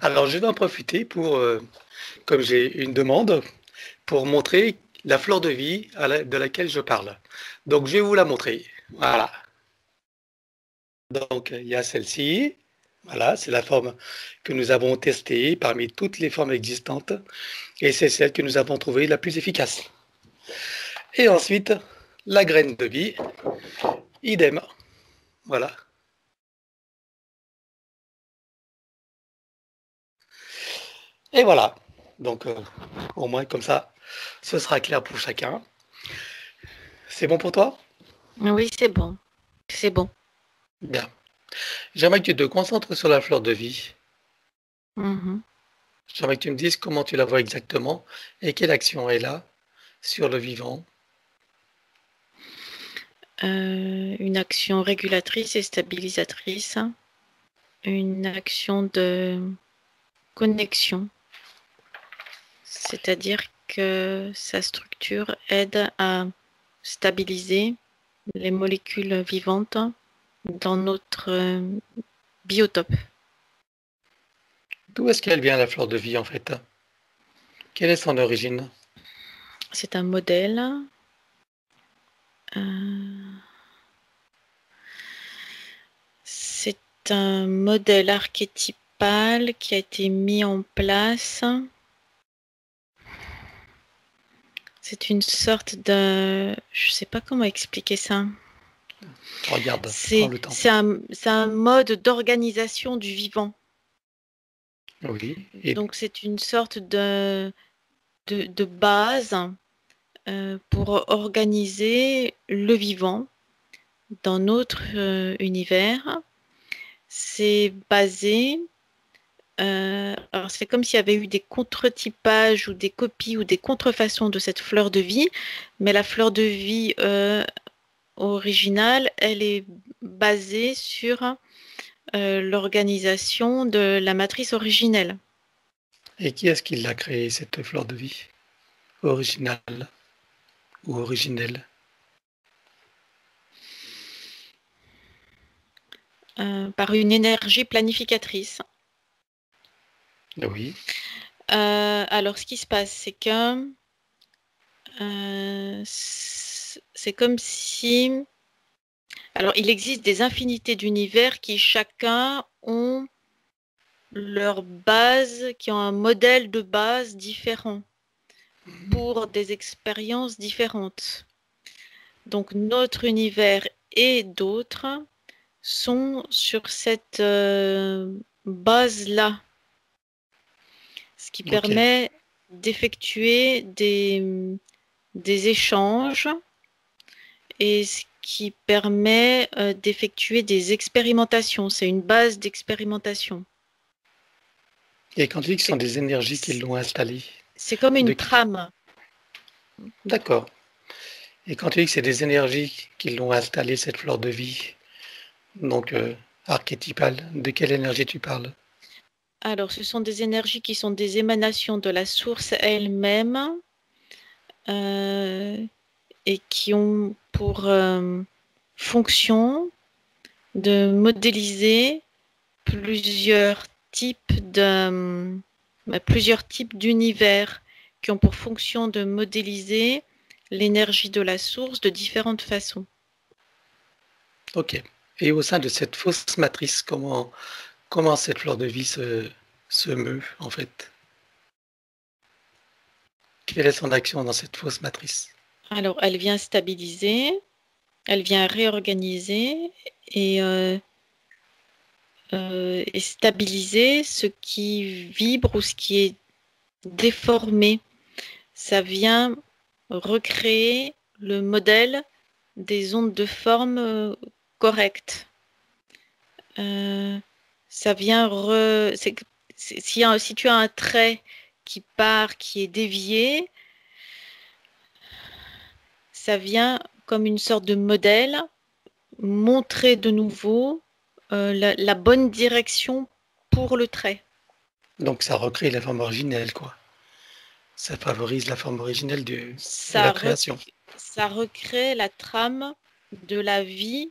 Alors, je vais en profiter pour, comme j'ai une demande, pour montrer la fleur de vie de laquelle je parle. Donc, je vais vous la montrer. Voilà. Donc, il y a celle-ci. Voilà, c'est la forme que nous avons testée parmi toutes les formes existantes et c'est celle que nous avons trouvée la plus efficace. Et ensuite, la graine de vie, idem. Voilà. Et voilà. Donc, au moins, comme ça, ce sera clair pour chacun. C'est bon pour toi? Oui, c'est bon. C'est bon. Bien. J'aimerais que tu te concentres sur la fleur de vie. Mhm. J'aimerais que tu me dises comment tu la vois exactement et quelle action elle a sur le vivant. Une action régulatrice et stabilisatrice. Une action de connexion. C'est-à-dire que sa structure aide à stabiliser les molécules vivantes dans notre biotope. D'où est-ce qu'elle vient la fleur de vie en fait? Quelle est son origine? C'est un modèle. euh, c'est un modèle archétypal qui a été mis en place. C'est une sorte de... Je ne sais pas comment expliquer ça. Regarde, prends C'est le temps. c'est un, c'est un mode d'organisation du vivant. Oui, et Donc c'est une sorte de base pour organiser le vivant dans notre univers. C'est basé... alors c'est comme s'il y avait eu des contre-typages ou des copies ou des contrefaçons de cette fleur de vie, mais la fleur de vie originale, elle est basée sur l'organisation de la matrice originelle. qui est-ce qui l'a créée, cette fleur de vie? Originale ou originelle? Par une énergie planificatrice. Oui, Alors, ce qui se passe, c'est que c'est comme si... Alors, il existe des infinités d'univers qui chacun ont leur base, qui ont un modèle de base différent pour des expériences différentes. Donc, notre univers et d'autres sont sur cette base-là, ce qui ok. permet d'effectuer des échanges et ce qui permet d'effectuer des expérimentations. C'est une base d'expérimentation. Et quand tu dis que ce sont C'est, des énergies qui l'ont installée, c'est comme une de qui? trame. D'accord. Et quand tu dis que c'est des énergies qui l'ont installée, cette fleur de vie, donc archétypale, de quelle énergie tu parles? Alors, ce sont des énergies qui sont des émanations de la source elle-même euh, et qui ont pour fonction de modéliser plusieurs plusieurs types d'univers qui ont pour fonction de modéliser l'énergie de la source de différentes façons. Ok. Et au sein de cette fausse matrice, comment cette fleur de vie se meut en fait? Quelle est son action dans cette fausse matrice? Alors, elle vient stabiliser, elle vient réorganiser et, euh, et stabiliser ce qui vibre ou ce qui est déformé. Ça vient recréer le modèle des ondes de forme correctes. Euh, Ça vient si tu as un trait qui part, qui est dévié, ça vient comme une sorte de modèle montrer de nouveau la bonne direction pour le trait. Donc ça recrée la forme originelle, quoi. Ça favorise la forme originelle de la Ça, création. ça recrée la trame de la vie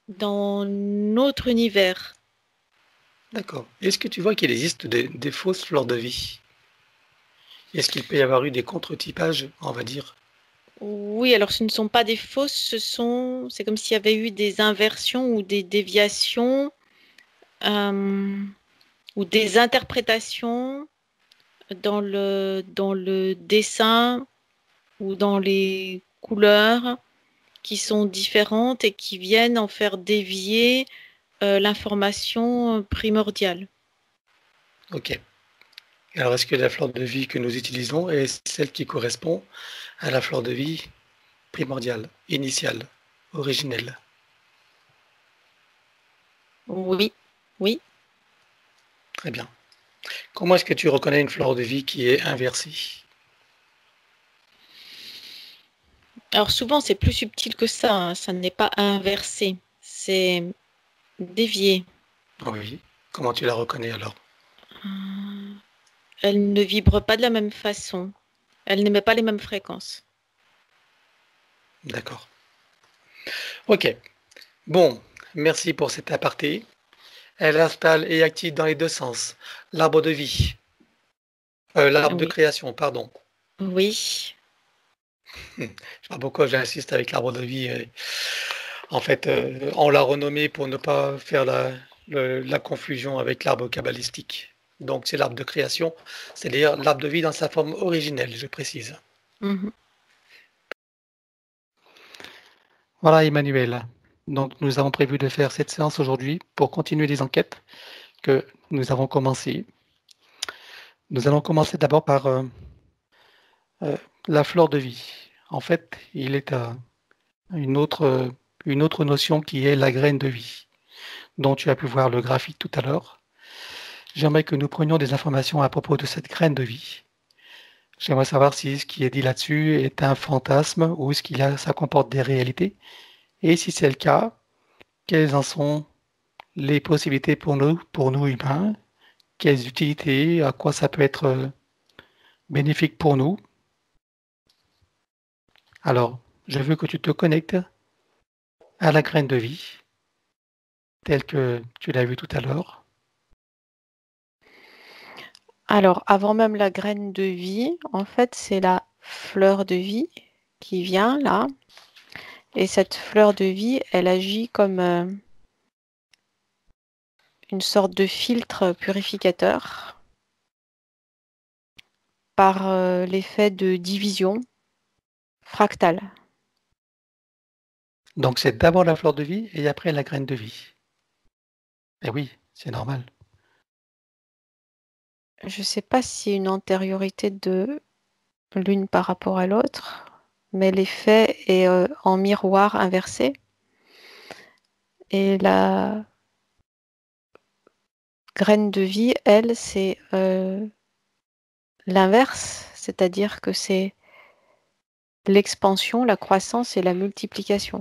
dans notre univers. D'accord. Est-ce que tu vois qu'il existe des fausses fleurs de vie? Est-ce qu'il peut y avoir eu des contre-typages, on va dire? Oui, alors ce ne sont pas des fausses, c'est comme s'il y avait eu des inversions ou des déviations euh, ou des interprétations dans le dessin ou dans les couleurs qui sont différentes et qui viennent en faire dévier l'information primordiale. Ok. Alors, est-ce que la fleur de vie que nous utilisons est celle qui correspond à la fleur de vie primordiale, initiale, originelle? Oui, oui. Très bien. Comment est-ce que tu reconnais une fleur de vie qui est inversée? Alors souvent, c'est plus subtil que ça, hein. Ça n'est pas inversé, c'est dévié. Oui. Comment tu la reconnais alors? Elle ne vibre pas de la même façon. Elle n'émet pas les mêmes fréquences. D'accord. Ok. Bon, merci pour cet aparté. Elle installe et active dans les deux sens l'arbre de vie, l'arbre de Oui, création, pardon. oui. Je sais pas pourquoi j'insiste avec l'arbre de vie. En fait, on l'a renommé pour ne pas faire la confusion avec l'arbre kabbalistique. Donc, c'est l'arbre de création, c'est-à-dire l'arbre de vie dans sa forme originelle, je précise. Mhm. Voilà, Emmanuel. Donc, nous avons prévu de faire cette séance aujourd'hui pour continuer les enquêtes que nous avons commencées. Nous allons commencer d'abord par euh, la fleur de vie. En fait, il est une autre notion qui est la graine de vie, dont tu as pu voir le graphique tout à l'heure. J'aimerais que nous prenions des informations à propos de cette graine de vie. J'aimerais savoir si ce qui est dit là-dessus est un fantasme ou ça comporte des réalités. Et si c'est le cas, quelles en sont les possibilités pour nous humains? Quelles utilités? À quoi ça peut être bénéfique pour nous? Alors, je veux que tu te connectes à la graine de vie, telle que tu l'as vue tout à l'heure. Alors, avant même la graine de vie, en fait, c'est la fleur de vie qui vient là. Et cette fleur de vie, elle agit comme une sorte de filtre purificateur par l'effet de division fractale. Donc, c'est d'abord la fleur de vie et après la graine de vie. Eh oui, c'est normal. Je ne sais pas s'il y a une antériorité de l'une par rapport à l'autre, mais l'effet est en miroir inversé. Et la graine de vie, elle, c'est l'inverse, c'est-à-dire que c'est l'expansion, la croissance et la multiplication,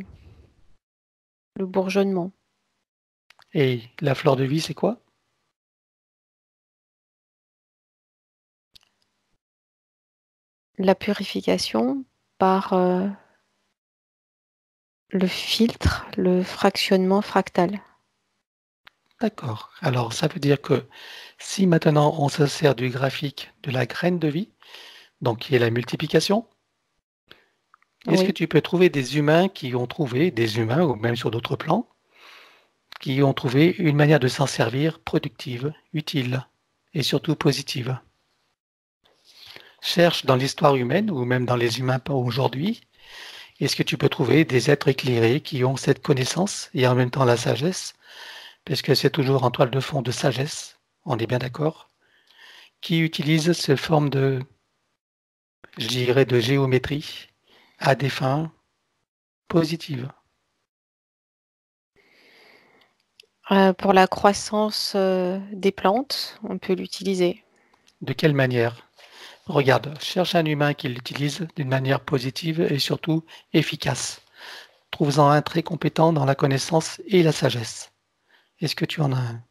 le bourgeonnement. Et la fleur de vie, c'est quoi? La purification par le filtre, le fractionnement fractal. D'accord. Alors, ça veut dire que si maintenant on se sert du graphique de la graine de vie, donc qui est la multiplication, est-ce que Oui. tu peux trouver des humains qui ont trouvé, des humains ou même sur d'autres plans, qui ont trouvé une manière de s'en servir productive, utile et surtout positive? Cherche dans l'histoire humaine ou même dans les humains aujourd'hui, est-ce que tu peux trouver des êtres éclairés qui ont cette connaissance et en même temps la sagesse, parce que c'est toujours en toile de fond de sagesse, on est bien d'accord, qui utilisent cette forme de, je dirais, de géométrie à des fins positives. Pour la croissance des plantes, on peut l'utiliser. De quelle manière? Regarde, cherche un humain qui l'utilise d'une manière positive et surtout efficace. Trouve-en un très compétent dans la connaissance et la sagesse. Est-ce que tu en as un?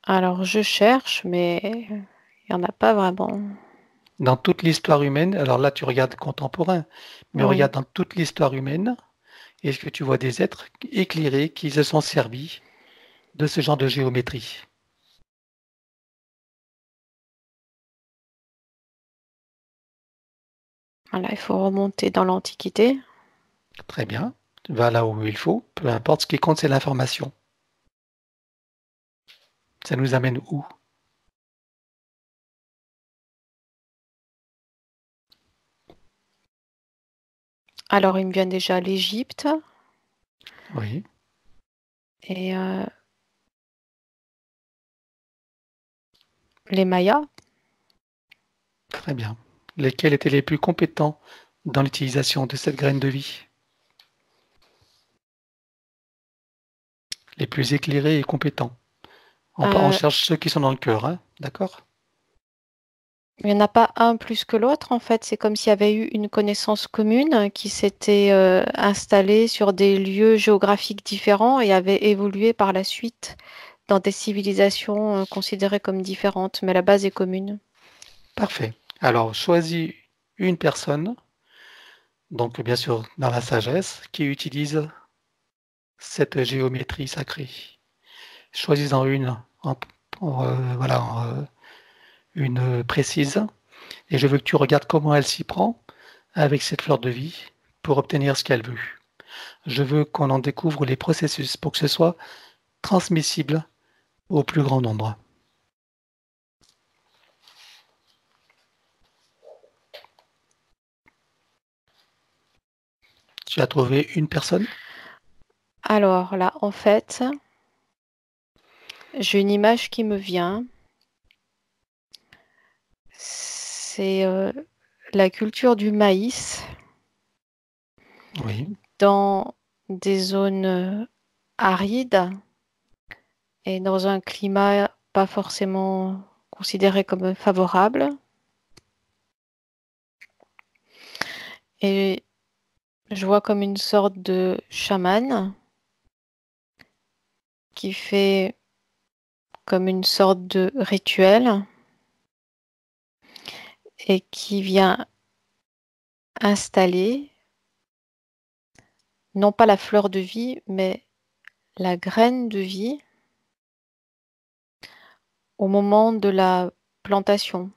Alors je cherche, mais il n'y en a pas vraiment. Dans toute l'histoire humaine, alors là tu regardes contemporain, mais Oui. regarde dans toute l'histoire humaine, est-ce que tu vois des êtres éclairés qui se sont servis de ce genre de géométrie? Voilà, il faut remonter dans l'Antiquité. Très bien, va là où il faut, peu importe, ce qui compte c'est l'information. Ça nous amène où? Alors, il me vient déjà l'Égypte Oui, et les Mayas. très bien. Lesquels étaient les plus compétents dans l'utilisation de cette graine de vie? Les plus éclairés et compétents. On Euh, cherche ceux qui sont dans le cœur, hein, d'accord? il n'y en a pas un plus que l'autre, en fait. C'est comme s'il y avait eu une connaissance commune qui s'était installée sur des lieux géographiques différents et avait évolué par la suite dans des civilisations considérées comme différentes, mais la base est commune. Parfait. Alors, choisis une personne, donc bien sûr dans la sagesse, qui utilise cette géométrie sacrée. Choisis-en une, voilà, une précise, et je veux que tu regardes comment elle s'y prend avec cette fleur de vie pour obtenir ce qu'elle veut. Je veux qu'on en découvre les processus pour que ce soit transmissible au plus grand nombre. Tu as trouvé une personne? Alors là, en fait, j'ai une image qui me vient. C'est la culture du maïs Oui, dans des zones arides et dans un climat pas forcément considéré comme favorable. Et je vois comme une sorte de chaman qui fait comme une sorte de rituel et qui vient installer non pas la fleur de vie, mais la graine de vie au moment de la plantation.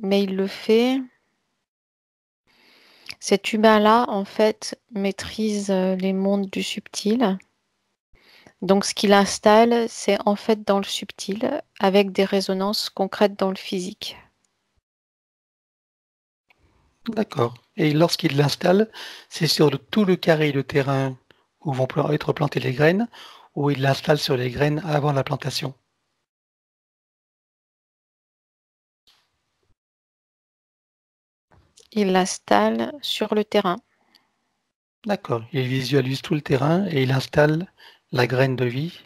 Mais il le fait. Cet humain-là, en fait, maîtrise les mondes du subtil. Donc, ce qu'il installe, c'est en fait dans le subtil, avec des résonances concrètes dans le physique. d'accord. Et lorsqu'il l'installe, c'est sur tout le carré de terrain où vont être plantées les graines, ou il l'installe sur les graines avant la plantation. Il l'installe sur le terrain. D'accord. Il visualise tout le terrain et il installe la graine de vie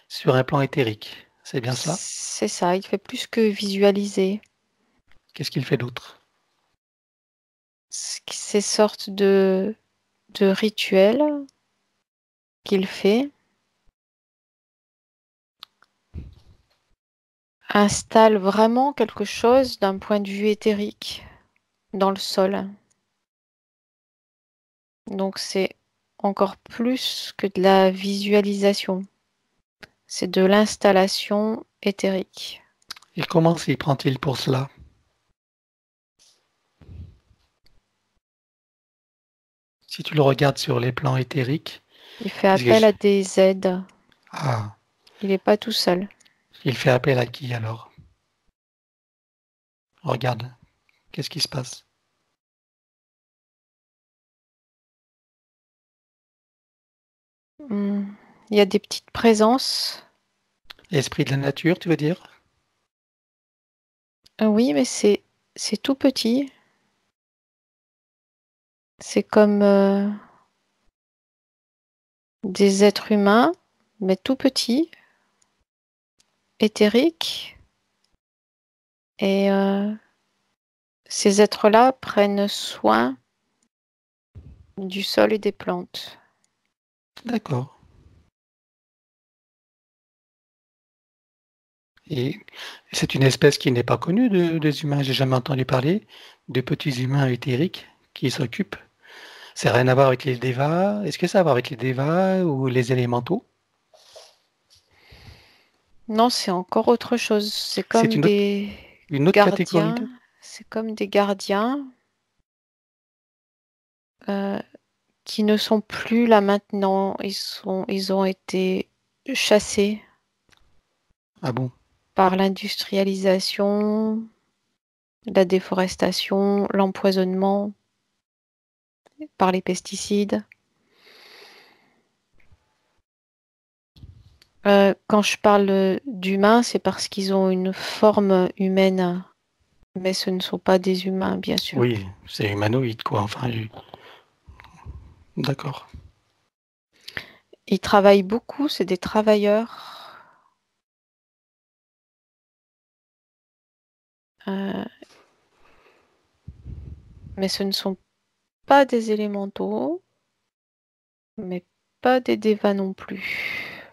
sur un plan éthérique. C'est bien ça? C'est ça, il fait plus que visualiser. Qu'est-ce qu'il fait d'autre? Ces sortes de rituels qu'il fait installe vraiment quelque chose d'un point de vue éthérique dans le sol. Donc c'est encore plus que de la visualisation. C'est de l'installation éthérique. Et comment s'y prend-il pour cela? Si tu le regardes sur les plans éthériques, Il fait qu'est-ce que appel à des aides. Ah, Il n'est pas tout seul. il fait appel à qui alors? Regarde, qu'est-ce qui se passe? Hmm. Il y a des petites présences. Esprit de la nature, tu veux dire? Oui, mais c'est tout petit. C'est comme des êtres humains, mais tout petits, éthériques. Et ces êtres-là prennent soin du sol et des plantes. D'accord. Et c'est une espèce qui n'est pas connue des humains. J'ai jamais entendu parler de petits humains éthériques qui s'occupent. Ça n'a rien à voir avec les Devas. Est-ce que ça a à voir avec les Devas ou les élémentaux? Non, c'est encore autre chose. C'est C'est comme des une autre catégorie gardiens. de... C'est comme des gardiens euh, qui ne sont plus là maintenant. Ils ont été chassés Ah bon? par l'industrialisation, la déforestation, l'empoisonnement par les pesticides. Quand je parle d'humains, c'est parce qu'ils ont une forme humaine, mais ce ne sont pas des humains, bien sûr. Oui, c'est humanoïde, quoi. Enfin, d'accord. Ils travaillent beaucoup, c'est des travailleurs. Euh, mais ce ne sont pas des élémentaux, mais pas des dévas non plus.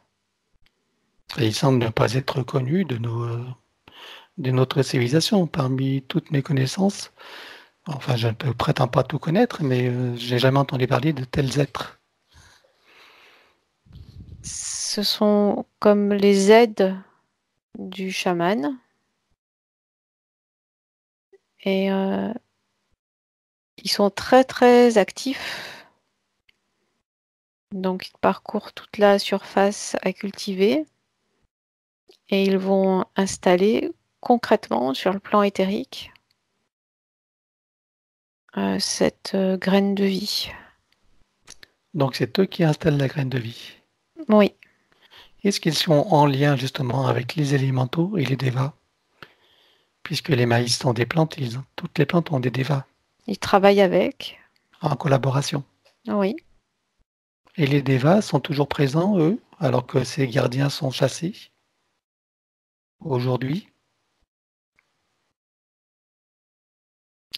Et il semble ne pas être connu de notre civilisation. Parmi toutes mes connaissances, enfin, je ne prétends pas tout connaître, mais j'ai jamais entendu parler de tels êtres. Ce sont comme les aides du chaman. Et ils sont très très actifs. Donc ils parcourent toute la surface à cultiver et ils vont installer concrètement sur le plan éthérique cette graine de vie. Donc c'est eux qui installent la graine de vie. Oui, Est-ce qu'ils sont en lien justement avec les élémentaux et les devas? Puisque les maïs sont des plantes, toutes les plantes ont des devas ils travaillent avec. en collaboration. Oui, Et les devas sont toujours présents, eux, alors que ces gardiens sont chassés aujourd'hui.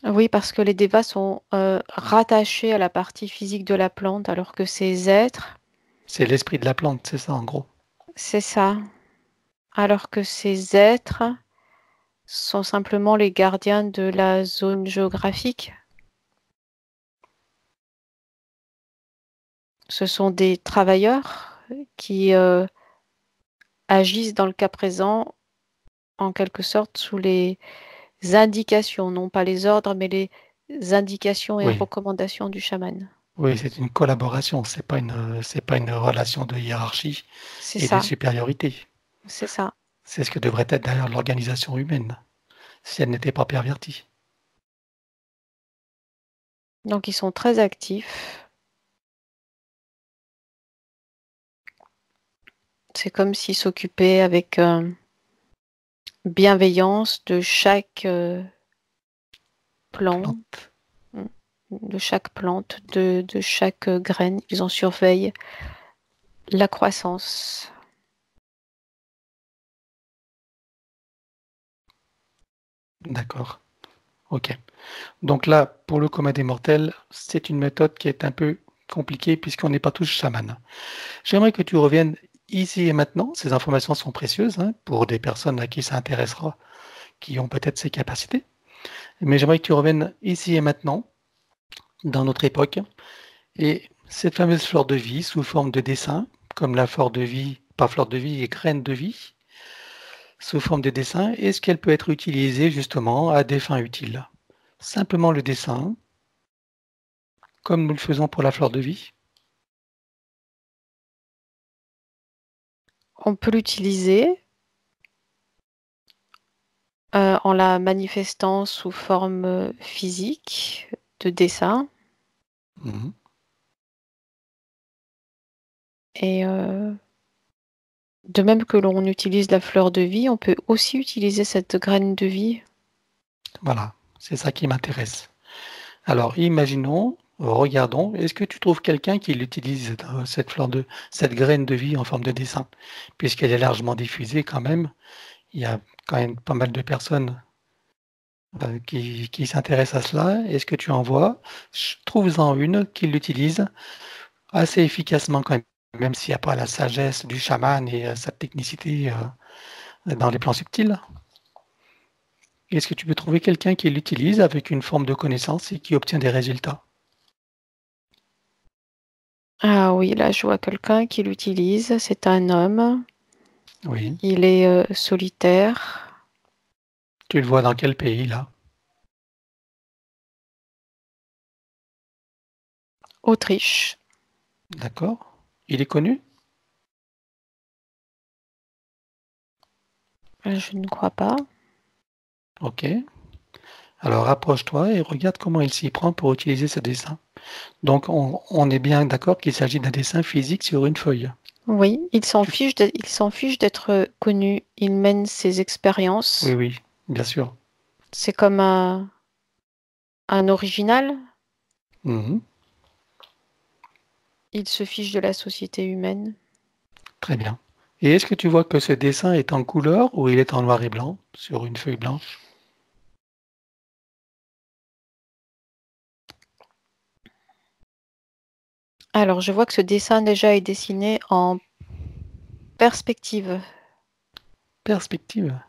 oui, parce que les devas sont rattachés à la partie physique de la plante, alors que ces êtres, C'est l'esprit de la plante, c'est ça en gros. c'est ça. Alors que ces êtres sont simplement les gardiens de la zone géographique. Ce sont des travailleurs qui agissent dans le cas présent en quelque sorte sous les indications, non pas les ordres, mais les indications et Oui, recommandations du chaman. oui, c'est une collaboration, c'est pas une relation de hiérarchie C'est et de ça, supériorité. c'est ça. C'est ce que devrait être d'ailleurs l'organisation humaine, si elle n'était pas pervertie. Donc ils sont très actifs. C'est comme s'ils s'occupaient avec bienveillance de chaque plant, Plante. de chaque plante, de chaque graine. Ils en surveillent la croissance. D'accord. Ok. Donc là, pour le commun des mortels, c'est une méthode qui est un peu compliquée puisqu'on n'est pas tous chamans. J'aimerais que tu reviennes ici et maintenant. Ces informations sont précieuses hein, pour des personnes à qui ça intéressera, qui ont peut-être ces capacités. Mais j'aimerais que tu reviennes ici et maintenant, dans notre époque, et cette fameuse fleur de vie sous forme de dessin, comme la fleur de vie, pas fleur de vie et graine de vie, sous forme de dessin, est-ce qu'elle peut être utilisée justement à des fins utiles? Simplement le dessin, comme nous le faisons pour la fleur de vie. On peut l'utiliser en la manifestant sous forme physique de dessin. Mhm. Et de même que l'on utilise la fleur de vie, on peut aussi utiliser cette graine de vie. Voilà, c'est ça qui m'intéresse. Alors, imaginons, regardons, est-ce que tu trouves quelqu'un qui utilise cette graine de vie en forme de dessin? Puisqu'elle est largement diffusée quand même, il y a quand même pas mal de personnes qui s'intéressent à cela. Est-ce que tu en vois? Trouve-en une qui l'utilise assez efficacement quand même s'il n'y a pas la sagesse du chaman et sa technicité dans les plans subtils. Est-ce que tu peux trouver quelqu'un qui l'utilise avec une forme de connaissance et qui obtient des résultats? Ah oui, là, je vois quelqu'un qui l'utilise. C'est un homme. Oui. Il est solitaire. Tu le vois dans quel pays, là? Autriche. D'accord. Il est connu? Je ne crois pas. Ok. Alors approche-toi et regarde comment il s'y prend pour utiliser ce dessin. Donc on est bien d'accord qu'il s'agit d'un dessin physique sur une feuille. Oui, il s'en fiche d'être connu. Il mène ses expériences. Oui, oui, bien sûr. C'est comme un original. Mhm. Il se fiche de la société humaine. Très bien. Et est-ce que tu vois que ce dessin est en couleur ou il est en noir et blanc sur une feuille blanche? Alors, je vois que ce dessin déjà est dessiné en perspective. Perspective.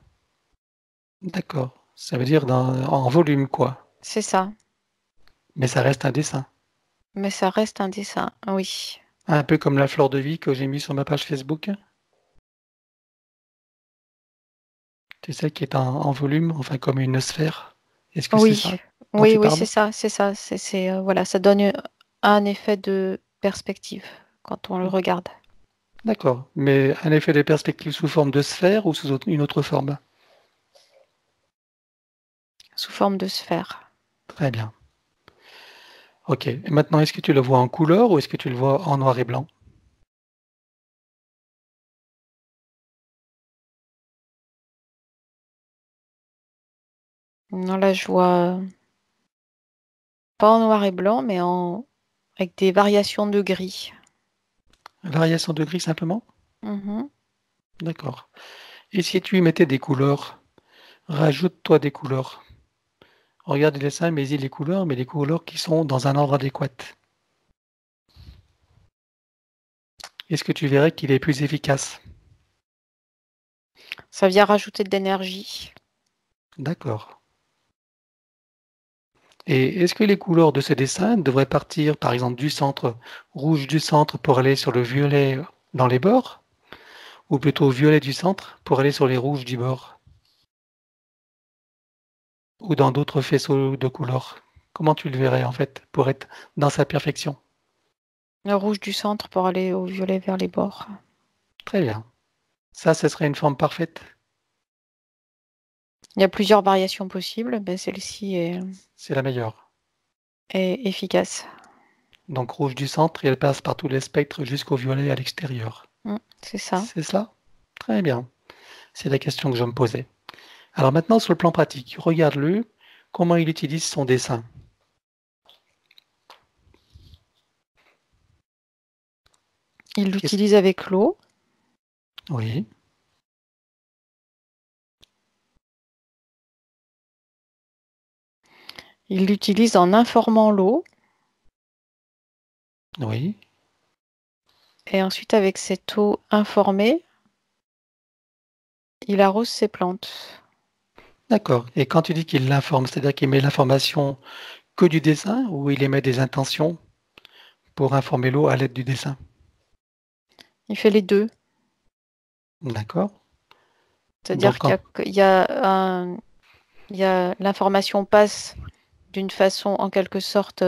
D'accord. Ça veut dire en volume, quoi. C'est ça. Mais ça reste un dessin. Mais ça reste un dessin. Oui. Un peu comme la fleur de vie que j'ai mis sur ma page Facebook. Tu sais, qui est en volume, enfin comme une sphère. Est-ce que c'est Oui. ça dont Oui, tu oui, c'est parles? ça. C'est ça. Voilà, ça donne un effet de perspective quand on le regarde. D'accord. Mais un effet de perspective sous forme de sphère ou sous une autre forme? Sous forme de sphère. Très bien. Ok. Et maintenant, est-ce que tu le vois en couleur ou est-ce que tu le vois en noir et blanc? Non, là, je vois pas en noir et blanc, mais avec des variations de gris. Variation de gris simplement? Mhm. D'accord. Et si tu y mettais des couleurs, rajoute-toi des couleurs. Regarde le dessin, mais il les couleurs, mais les couleurs qui sont dans un ordre adéquat. Est-ce que tu verrais qu'il est plus efficace? Ça vient rajouter de l'énergie. D'accord. Et est-ce que les couleurs de ce dessin devraient partir, par exemple, du centre, rouge du centre pour aller sur le violet dans les bords, ou plutôt violet du centre pour aller sur les rouges du bord, ou dans d'autres faisceaux de couleurs? Comment tu le verrais en fait, pour être dans sa perfection? Le rouge du centre pour aller au violet vers les bords. Très bien. Ça, ce serait une forme parfaite. Il y a plusieurs variations possibles. Ben, celle-ci C'est la meilleure. est efficace. Donc rouge du centre et elle passe par tous les spectres jusqu'au violet à l'extérieur. C'est ça. C'est ça? Très bien. C'est la question que je me posais. Alors maintenant, sur le plan pratique, regarde-le, comment il utilise son dessin. Il Qu'est-ce- l'utilise avec l'eau. Oui, Il l'utilise en informant l'eau. oui, Et ensuite, avec cette eau informée, il arrose ses plantes. d'accord. Et quand tu dis qu'il l'informe, c'est-à-dire qu'il met l'information que du dessin ou il émet des intentions pour informer l'eau à l'aide du dessin? Il fait les deux. D'accord. C'est-à-dire Donc, qu'il y a l'information passe d'une façon en quelque sorte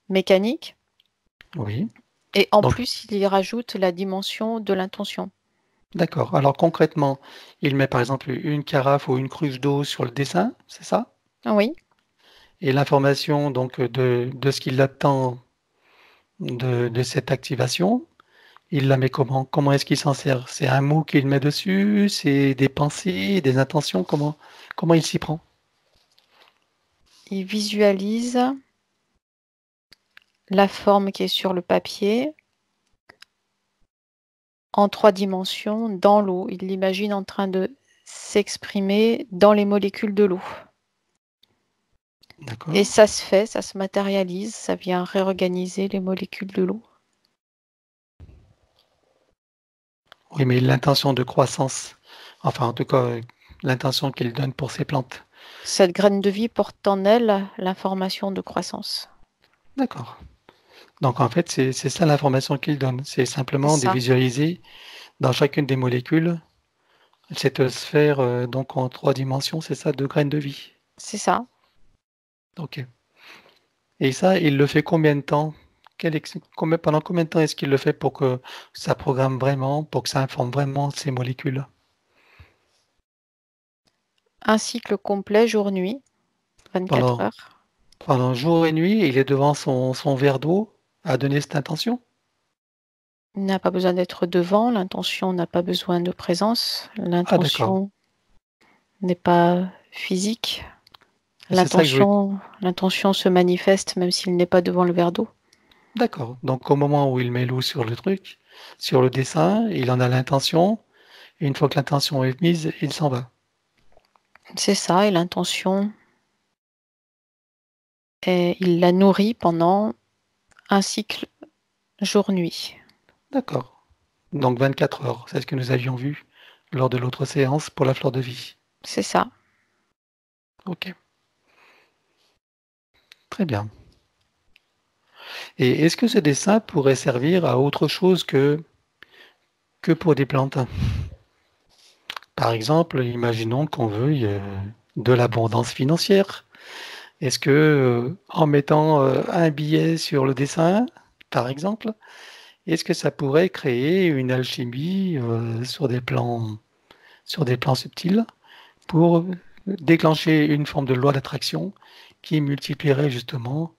mécanique. oui. Et en Donc, plus, il y rajoute la dimension de l'intention. d'accord. Alors concrètement, il met par exemple une carafe ou une cruche d'eau sur le dessin, c'est ça? Oui, Et l'information donc de ce qu'il attend de cette activation, il la met comment? Comment est-ce qu'il s'en sert? C'est un mot qu'il met dessus? C'est des pensées, des intentions? Comment il s'y prend? il visualise la forme qui est sur le papier en 3 dimensions dans l'eau. Il l'imagine en train de s'exprimer dans les molécules de l'eau. Et D'accord. ça se fait, ça se matérialise, ça vient réorganiser les molécules de l'eau. Oui, mais l'intention de croissance Enfin, en tout cas, l'intention qu'il donne pour ses plantes. Cette graine de vie porte en elle l'information de croissance. D'accord. Donc en fait, c'est ça l'information qu'il donne. C'est C'est simplement de ça, visualiser dans chacune des molécules cette sphère donc en 3 dimensions, c'est ça, de graines de vie. c'est ça. Ok. Et ça, il le fait combien de temps? Pendant combien de temps est-ce qu'il le fait pour que ça programme vraiment, pour que ça informe vraiment ces molécules? Un cycle complet jour-nuit, 24 Pendant, heures. pendant jour et nuit, il est devant son verre d'eau à donner cette intention? Il n'a pas besoin d'être devant, l'intention n'a pas besoin de présence, Ah d'accord. l'intention n'est pas physique. C'est ça que je voulais. L'intention se manifeste même s'il n'est pas devant le verre d'eau. D'accord. Donc au moment où il met l'eau sur le truc, sur le dessin, il en a l'intention, et une fois que l'intention est mise, il s'en va. C'est ça, et l'intention, il la nourrit pendant un cycle jour-nuit. D'accord. Donc 24 heures, c'est ce que nous avions vu lors de l'autre séance pour la fleur de vie. C'est ça. Ok, très bien. Et est-ce que ce dessin pourrait servir à autre chose que pour des plantes? Par exemple, imaginons qu'on veuille de l'abondance financière. Est-ce que en mettant un billet sur le dessin, par exemple, est-ce que ça pourrait créer une alchimie sur des plans subtils pour déclencher une forme de loi d'attraction qui multiplierait justement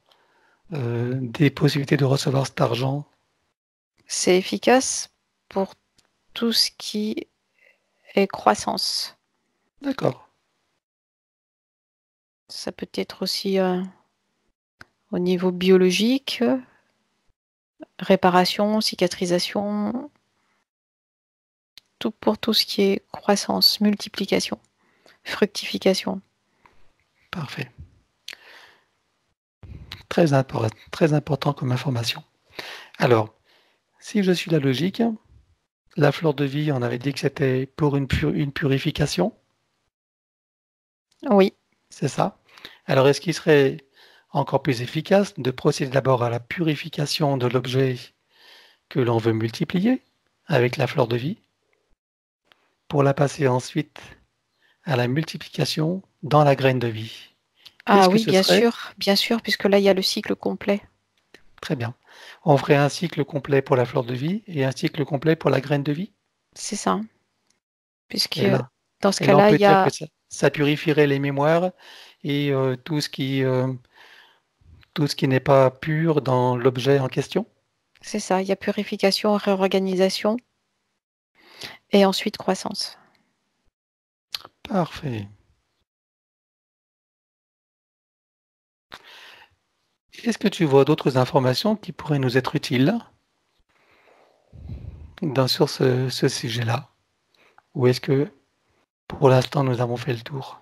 des possibilités de recevoir cet argent? C'est efficace pour tout ce qui est croissance. D'accord, Ça peut être aussi au niveau biologique, réparation, cicatrisation, tout pour tout ce qui est croissance, multiplication, fructification. parfait. Très important comme information. Alors, si je suis la logique, la fleur de vie, on avait dit que c'était pour une purification, Oui, c'est ça? Alors, est-ce qu'il serait encore plus efficace de procéder d'abord à la purification de l'objet que l'on veut multiplier avec la fleur de vie, pour la passer ensuite à la multiplication dans la graine de vie? ah Est-ce que oui, ce serait bien sûr, puisque là il y a le cycle complet. très bien? On ferait un cycle complet pour la fleur de vie et un cycle complet pour la graine de vie? C'est ça, puisque Et là, dans ce et là, on cas-là, peut il y dire que a, ça purifierait les mémoires et tout ce qui n'est pas pur dans l'objet en question. c'est ça, il y a purification, réorganisation et ensuite croissance. Parfait. Est-ce que tu vois d'autres informations qui pourraient nous être utiles sur ce sujet-là? Ou est-ce que pour l'instant nous avons fait le tour?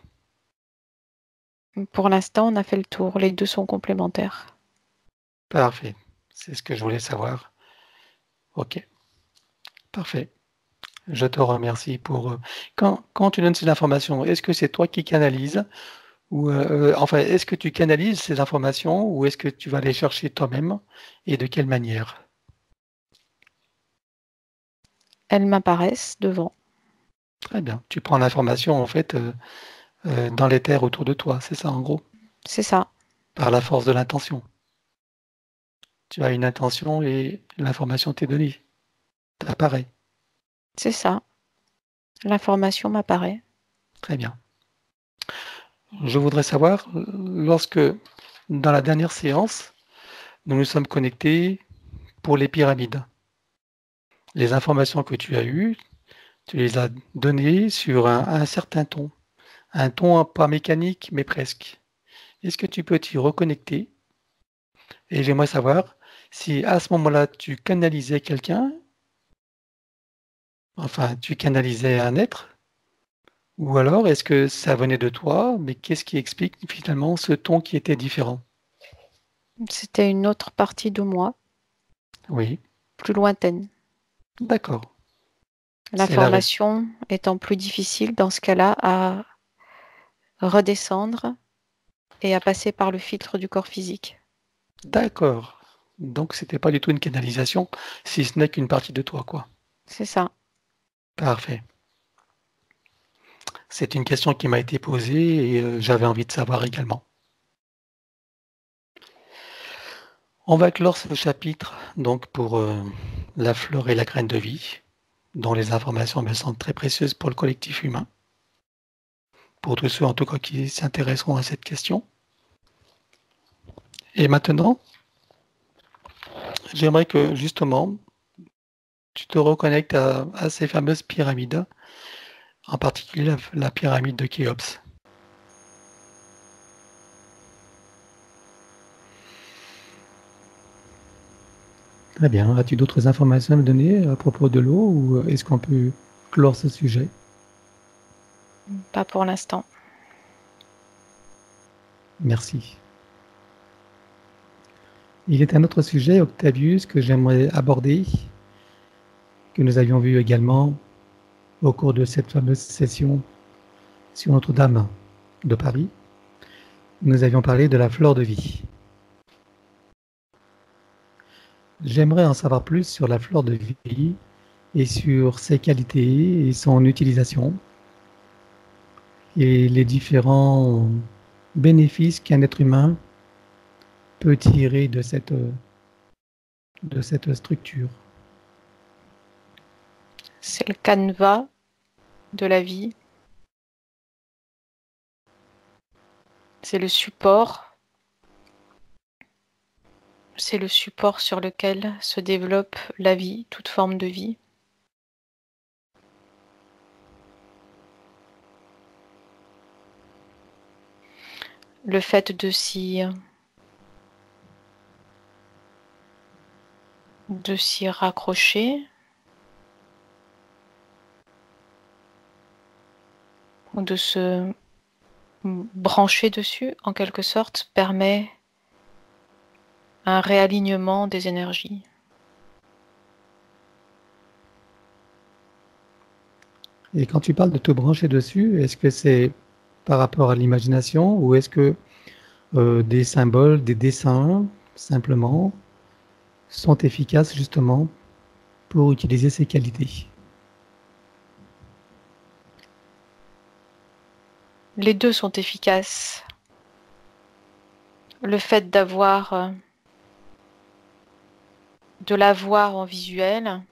Pour l'instant, on a fait le tour, les deux sont complémentaires. Parfait. C'est ce que je voulais savoir. Ok, parfait. Je te remercie pour... quand tu donnes ces informations, est-ce que c'est toi qui canalises ou enfin, est-ce que tu canalises ces informations ou est-ce que tu vas les chercher toi-même et de quelle manière? Elles m'apparaissent devant. Très bien. Tu prends l'information en fait dans l'éther autour de toi, c'est ça en gros, C'est ça, par la force de l'intention. Tu as une intention et l'information t'est donnée, t'apparaît. c'est ça. L'information m'apparaît. Très bien. Je voudrais savoir, lorsque dans la dernière séance, nous nous sommes connectés pour les pyramides. Les informations que tu as eues, tu les as données sur un certain ton. Un ton pas mécanique, mais presque. Est-ce que tu peux t'y reconnecter? Et j'aimerais savoir si à ce moment-là, tu canalisais quelqu'un, enfin, tu canalisais un être, ou alors est-ce que ça venait de toi, mais qu'est-ce qui explique finalement ce ton qui était différent? C'était une autre partie de moi, Oui, plus lointaine. d'accord. L'information étant plus difficile dans ce cas-là à redescendre et à passer par le filtre du corps physique. D'accord. Donc, c'était pas du tout une canalisation, si ce n'est qu'une partie de toi, quoi. C'est ça. Parfait. C'est une question qui m'a été posée et j'avais envie de savoir également. On va clore ce chapitre donc pour la fleur et la graine de vie, dont les informations me semblent très précieuses pour le collectif humain, pour tous ceux en tout cas qui s'intéresseront à cette question. Et maintenant, j'aimerais que justement, tu te reconnectes à ces fameuses pyramides, en particulier la pyramide de Khéops. Très bien. As-tu d'autres informations à me donner à propos de l'eau ou est-ce qu'on peut clore ce sujet? Pas pour l'instant. Merci. Il est un autre sujet, Octavius, que j'aimerais aborder, que nous avions vu également au cours de cette fameuse session sur Notre-Dame de Paris. Nous avions parlé de la flore de vie. J'aimerais en savoir plus sur la flore de vie et sur ses qualités et son utilisation et les différents bénéfices qu'un être humain peut tirer de cette structure. C'est le canevas de la vie. C'est le support. C'est le support sur lequel se développe la vie, toute forme de vie. Le fait de s'y raccrocher ou de se brancher dessus, en quelque sorte, permet un réalignement des énergies. Et quand tu parles de te brancher dessus, est-ce que c'est par rapport à l'imagination ou est-ce que des symboles, des dessins, simplement, sont efficaces justement pour utiliser ces qualités? Les deux sont efficaces. Le fait de l'avoir en visuel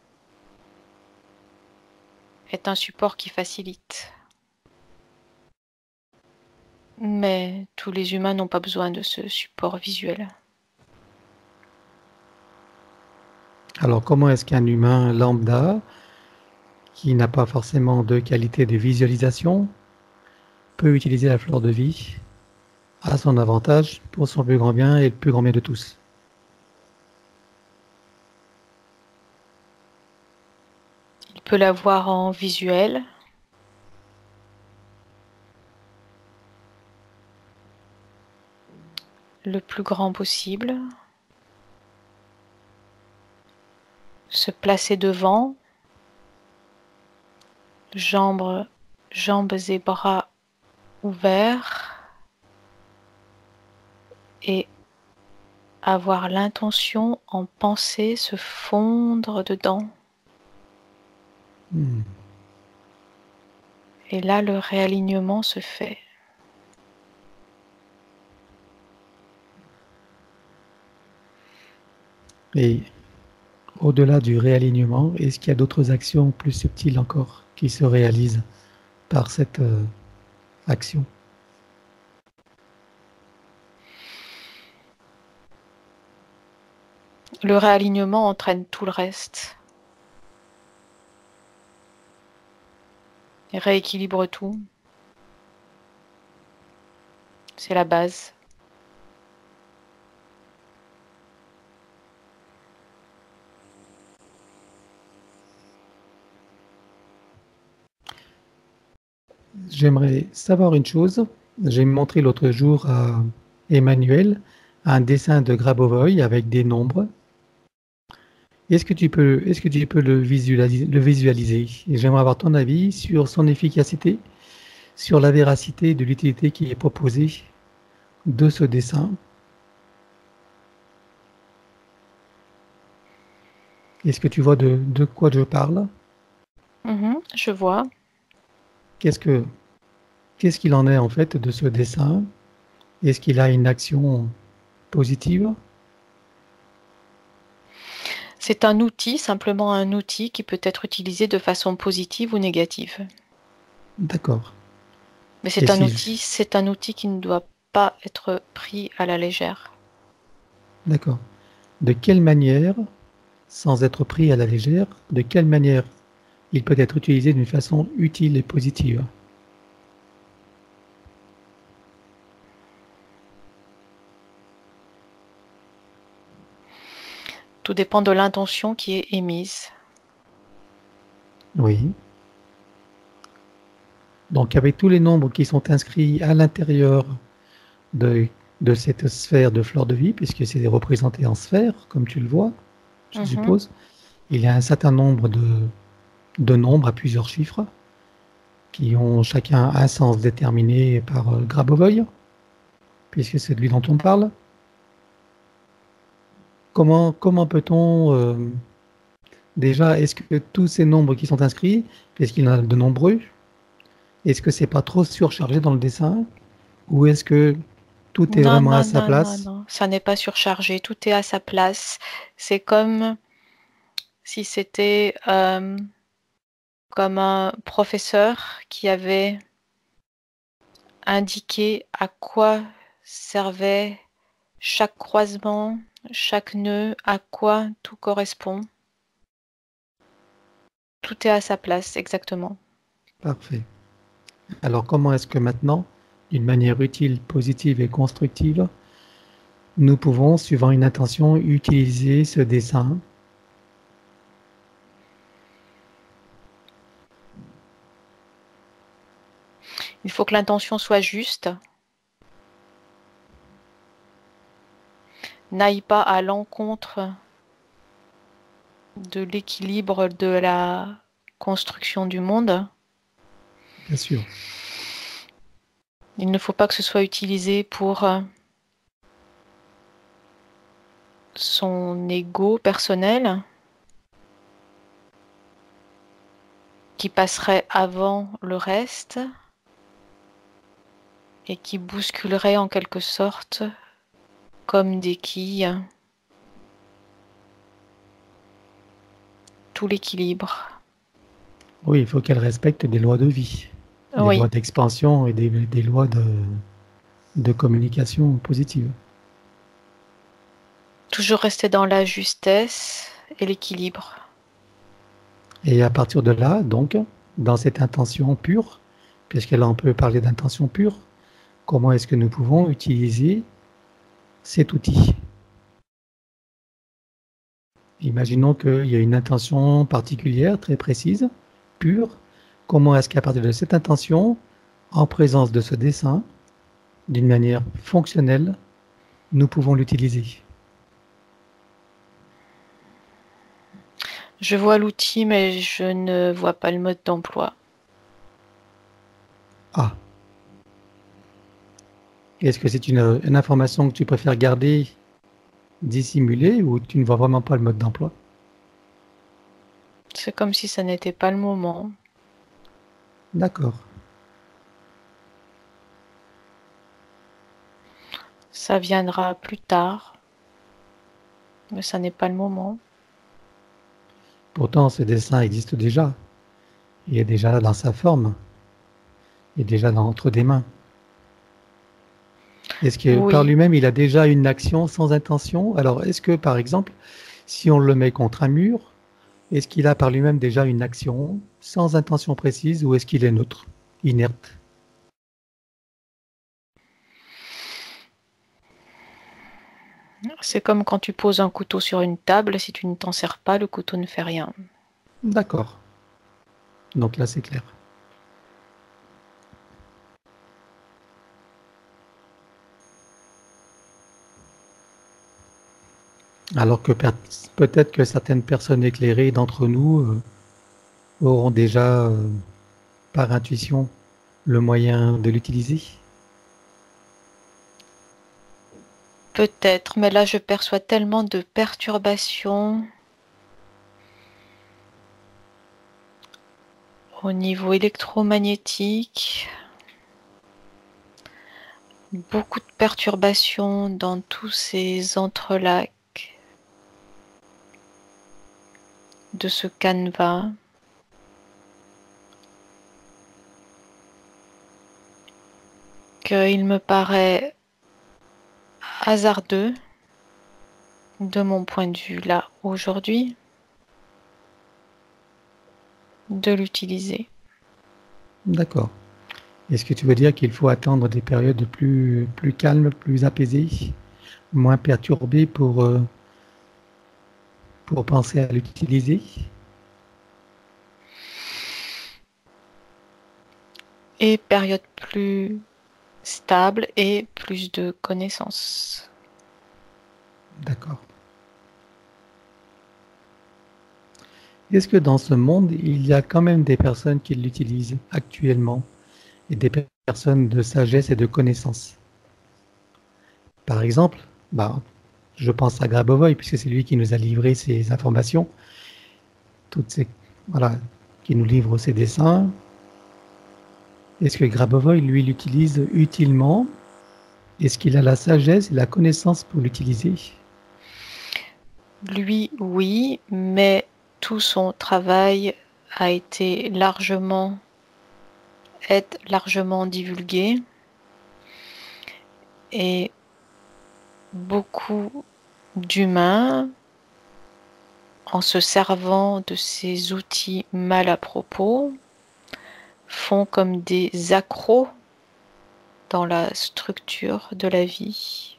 est un support qui facilite. Mais tous les humains n'ont pas besoin de ce support visuel. Alors comment est-ce qu'un humain lambda, qui n'a pas forcément de qualité de visualisation, peut utiliser la fleur de vie à son avantage pour son plus grand bien et le plus grand bien de tous? Il peut l'avoir en visuel, le plus grand possible, se placer devant, jambes et bras ouverts, et avoir l'intention en pensée se fondre dedans. Et là, le réalignement se fait. Et au-delà du réalignement, est-ce qu'il y a d'autres actions plus subtiles encore qui se réalisent par cette action? Le réalignement entraîne tout le reste. Il rééquilibre tout. C'est la base. J'aimerais savoir une chose. J'ai montré l'autre jour à Emmanuel un dessin de Grabovoi avec des nombres. Est-ce que tu peux le visualiser? Et j'aimerais avoir ton avis sur son efficacité, sur la véracité de l'utilité qui est proposée de ce dessin. Est-ce que tu vois de quoi je parle? Je vois. Qu'est-ce que, qu'est-ce qu'il en est en fait de ce dessin? Est-ce qu'il a une action positive? C'est un outil, simplement un outil qui peut être utilisé de façon positive ou négative. D'accord. Mais Et si, c'est un outil qui ne doit pas être pris à la légère. d'accord. De quelle manière, sans être pris à la légère, de quelle manière il peut être utilisé d'une façon utile et positive? Tout dépend de l'intention qui est émise. Oui. Donc avec tous les nombres qui sont inscrits à l'intérieur de, de cette sphère de fleur de vie, puisque c'est représenté en sphère, comme tu le vois, je Mhm. suppose, il y a un certain nombre de nombres à plusieurs chiffres qui ont chacun un sens déterminé par Grabovoi, puisque c'est de lui dont on parle. Comment peut-on déjà, est-ce que tous ces nombres qui sont inscrits, puisqu'il y en a de nombreux, est-ce que c'est pas trop surchargé dans le dessin, ou est-ce que tout est Non, vraiment à non, sa non, non, place? non. Ça n'est pas surchargé. Tout est à sa place. C'est comme si c'était comme un professeur qui avait indiqué à quoi servait chaque croisement, chaque nœud, à quoi tout correspond. Tout est à sa place, exactement. Parfait. Alors comment est-ce que maintenant, d'une manière utile, positive et constructive, nous pouvons, suivant une intention, utiliser ce dessin? Il faut que l'intention soit juste, n'aille pas à l'encontre de l'équilibre de la construction du monde. Bien sûr. Il ne faut pas que ce soit utilisé pour son ego personnel qui passerait avant le reste et qui bousculerait en quelque sorte comme des quilles tout l'équilibre. Oui, il faut qu'elle respecte des lois de vie, des lois Oui, d'expansion et des lois de communication positive. toujours rester dans la justesse et l'équilibre. Et à partir de là, donc, dans cette intention pure, puisque là on peut parler d'intention pure, comment est-ce que nous pouvons utiliser cet outil? Imaginons qu'il y a une intention particulière, très précise, pure. Comment est-ce qu'à partir de cette intention, en présence de ce dessin, d'une manière fonctionnelle, nous pouvons l'utiliser? Je vois l'outil, mais je ne vois pas le mode d'emploi. Ah, est-ce que c'est une information que tu préfères garder dissimulée ou tu ne vois vraiment pas le mode d'emploi? C'est comme si ça n'était pas le moment. D'accord. Ça viendra plus tard, mais ça n'est pas le moment. Pourtant, ce dessin existe déjà. Il est déjà dans sa forme. Il est déjà entre des mains. Est-ce que par Oui, lui-même, il a déjà une action sans intention? Alors, est-ce que, par exemple, si on le met contre un mur, est-ce qu'il a par lui-même déjà une action sans intention précise ou est-ce qu'il est neutre, inerte? c'est comme quand tu poses un couteau sur une table, si tu ne t'en sers pas, le couteau ne fait rien. D'accord. Donc là, c'est clair. Alors que peut-être que certaines personnes éclairées d'entre nous auront déjà, par intuition, le moyen de l'utiliser. Peut-être, mais là je perçois tellement de perturbations au niveau électromagnétique, beaucoup de perturbations dans tous ces entrelacs de ce canevas. Qu'il me paraît hasardeux, de mon point de vue là aujourd'hui, de l'utiliser. D'accord. Est-ce que tu veux dire qu'il faut attendre des périodes plus calmes, plus apaisées, moins perturbées pour penser à l'utiliser? Et période plus stable et plus de connaissances. D'accord. Est-ce que dans ce monde, il y a quand même des personnes qui l'utilisent actuellement et des personnes de sagesse et de connaissance? Par exemple, je pense à Grabovoi, puisque c'est lui qui nous a livré ces informations, voilà, qui nous livre ses dessins. Est-ce que Grabovoi, lui, l'utilise utilement? Est-ce qu'il a la sagesse et la connaissance pour l'utiliser? Lui, oui, mais tout son travail est largement divulgué et beaucoup d'humains, en se servant de ces outils mal à propos, font comme des accros dans la structure de la vie.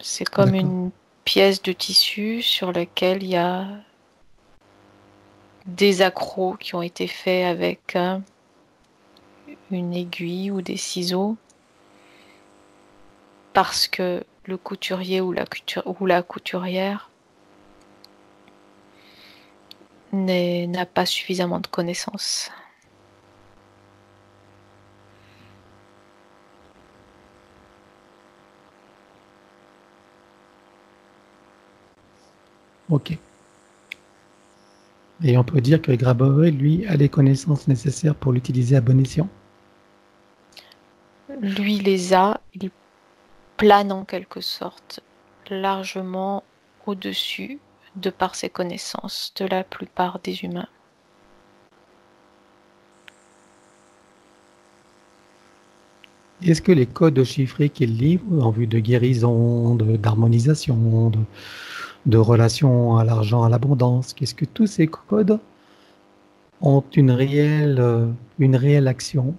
C'est comme une pièce de tissu sur laquelle il y a des accros qui ont été faits avec une aiguille ou des ciseaux parce que le couturier ou la couturière n'a pas suffisamment de connaissances. Ok. Et on peut dire que Grabovoi, lui, a les connaissances nécessaires pour l'utiliser à bon escient? Lui les a, il plane en quelque sorte largement au-dessus, de par ses connaissances, de la plupart des humains. Est-ce que les codes chiffrés qu'il livre en vue de guérison, d'harmonisation, de relation à l'argent, à l'abondance, qu'est-ce que tous ces codes ont une réelle action?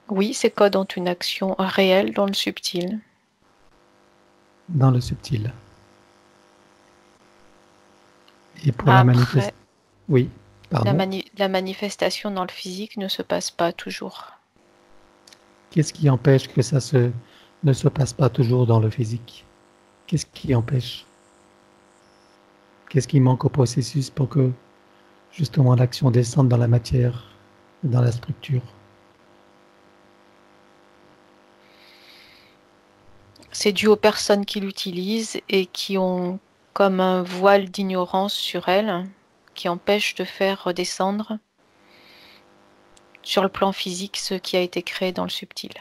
Oui, ces codes ont une action réelle dans le subtil. Dans le subtil. Et pour Après, la manifestation. Oui, pardon. la manifestation dans le physique ne se passe pas toujours. Qu'est-ce qui empêche que ça ne se passe pas toujours dans le physique? Qu'est-ce qui empêche? Qu'est-ce qui manque au processus pour que justement l'action descende dans la matière, dans la structure? C'est dû aux personnes qui l'utilisent et qui ont comme un voile d'ignorance sur elles qui empêche de faire redescendre sur le plan physique ce qui a été créé dans le subtil.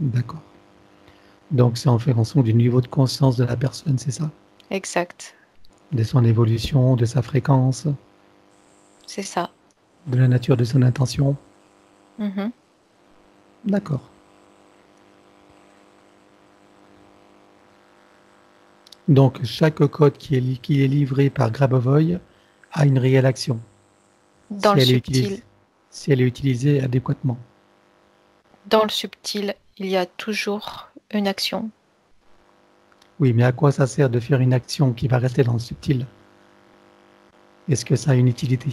D'accord. Donc c'est en fonction du niveau de conscience de la personne, c'est ça? Exact. De son évolution, de sa fréquence, C'est ça. de la nature de son intention. Mhm. D'accord. Donc chaque code qui est livré par Grabovoi a une réelle action. Dans le subtil. Si elle est utilisée adéquatement. Dans le subtil, il y a toujours une action. Oui, mais à quoi ça sert de faire une action qui va rester dans le subtil? Est-ce que ça a une utilité?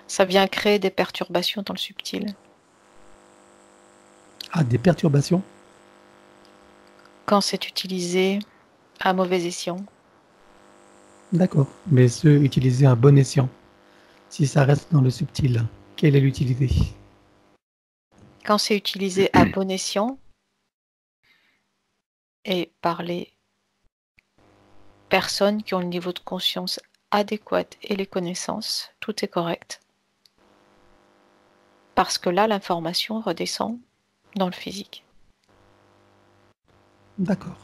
Ça vient créer des perturbations dans le subtil. Ah, des perturbations? Quand c'est utilisé à mauvais escient. D'accord. Mais ceux utilisés à bon escient, si ça reste dans le subtil, quelle est l'utilité? Quand c'est utilisé à bon escient et par les personnes qui ont le niveau de conscience adéquat et les connaissances, tout est correct. Parce que là, l'information redescend dans le physique. D'accord.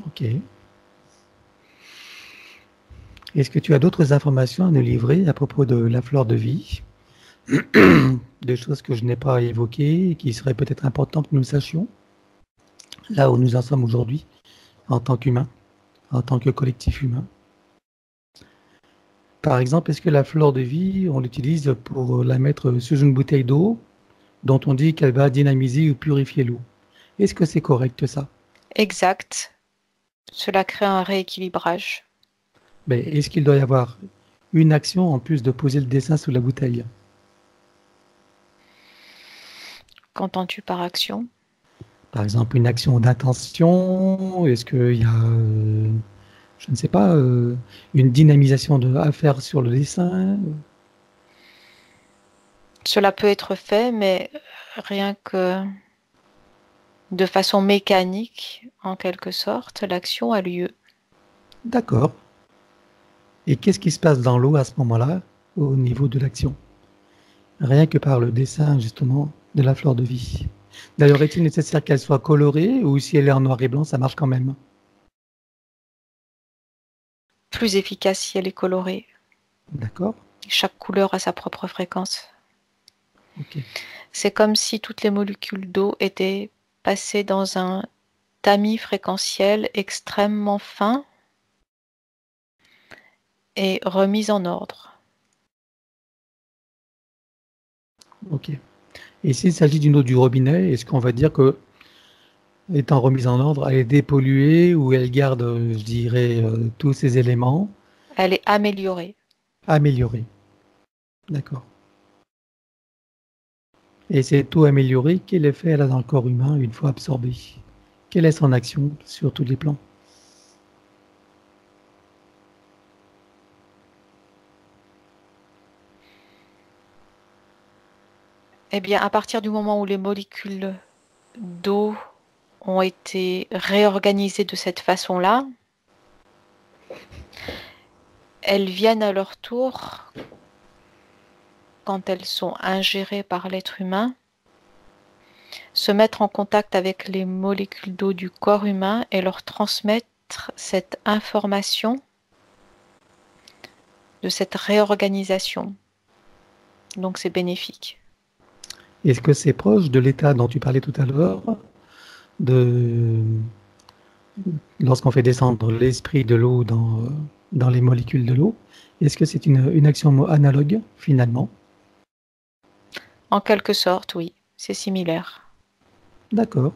Ok. Est-ce que tu as d'autres informations à nous livrer à propos de la flore de vie? Des choses que je n'ai pas évoquées et qui seraient peut-être importantes que nous sachions, là où nous en sommes aujourd'hui, en tant qu'humains, en tant que collectif humain. Par exemple, est-ce que la flore de vie, on l'utilise pour la mettre sous une bouteille d'eau dont on dit qu'elle va dynamiser ou purifier l'eau? Est-ce que c'est correct ça? Exact. Cela crée un rééquilibrage. Mais est-ce qu'il doit y avoir une action en plus de poser le dessin sous la bouteille? Qu'entends-tu par action? Par exemple, une action d'intention? Est-ce qu'il y a, je ne sais pas, une dynamisation à faire sur le dessin? Cela peut être fait, mais rien que de façon mécanique, en quelque sorte, l'action a lieu. D'accord. Et qu'est-ce qui se passe dans l'eau à ce moment-là, au niveau de l'action? Rien que par le dessin, justement, de la fleur de vie. D'ailleurs, est-il nécessaire qu'elle soit colorée ou si elle est en noir et blanc, ça marche quand même? Plus efficace si elle est colorée. D'accord. Chaque couleur a sa propre fréquence. Ok. C'est comme si toutes les molécules d'eau étaient passées dans un tamis fréquentiel extrêmement fin et remises en ordre. Ok. Et s'il s'agit d'une eau du robinet, est-ce qu'on va dire que, étant remise en ordre, elle est dépolluée ou elle garde, je dirais, tous ses éléments Elle est améliorée. améliorés? D'accord. Et cette eau améliorée, quel effet elle a dans le corps humain une fois absorbée? Quelle est son action sur tous les plans? Eh bien, à partir du moment où les molécules d'eau ont été réorganisées de cette façon-là, elles viennent à leur tour, quand elles sont ingérées par l'être humain, se mettre en contact avec les molécules d'eau du corps humain et leur transmettre cette information de cette réorganisation. Donc c'est bénéfique. Est-ce que c'est proche de l'état dont tu parlais tout à l'heure, de lorsqu'on fait descendre l'esprit de l'eau dans les molécules de l'eau? Est-ce que c'est une action analogue finalement? En quelque sorte, oui, c'est similaire. D'accord.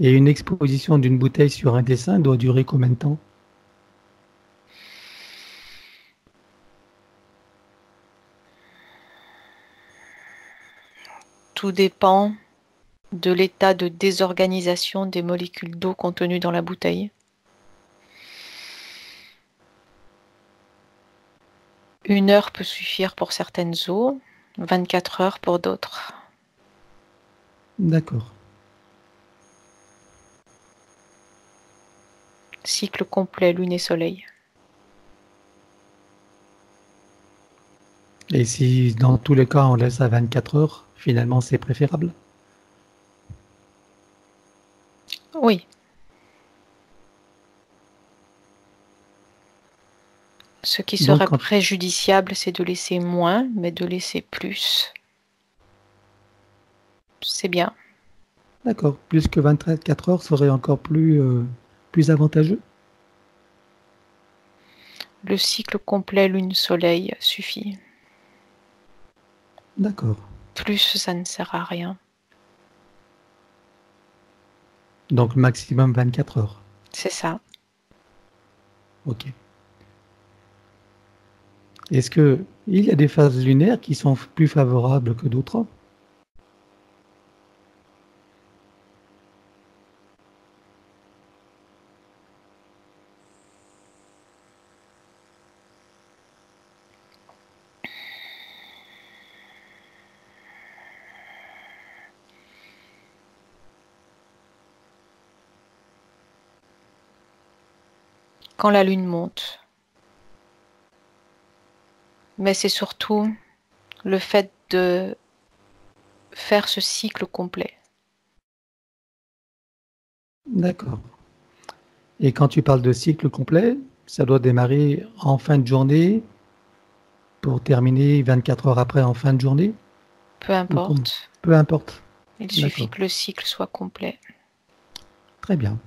Et une exposition d'une bouteille sur un dessin doit durer combien de temps? Tout dépend de l'état de désorganisation des molécules d'eau contenues dans la bouteille. Une heure peut suffire pour certaines eaux, 24 heures pour d'autres. D'accord. Cycle complet lune et soleil. Et si dans tous les cas on laisse à 24 heures, finalement c'est préférable? Oui. Ce qui Donc, serait préjudiciable, c'est de laisser moins, mais de laisser plus, c'est bien. d'accord, plus que 24 heures serait encore plus avantageux? Le cycle complet lune-soleil suffit. D'accord. Plus, ça ne sert à rien. Donc maximum 24 heures. C'est ça. Ok. Est-ce qu'il y a des phases lunaires qui sont plus favorables que d'autres? Quand la lune monte. Mais c'est surtout le fait de faire ce cycle complet. D'accord. Et quand tu parles de cycle complet, ça doit démarrer en fin de journée pour terminer 24 heures après en fin de journée? Peu importe. Peu importe. Il suffit que le cycle soit complet. Très bien.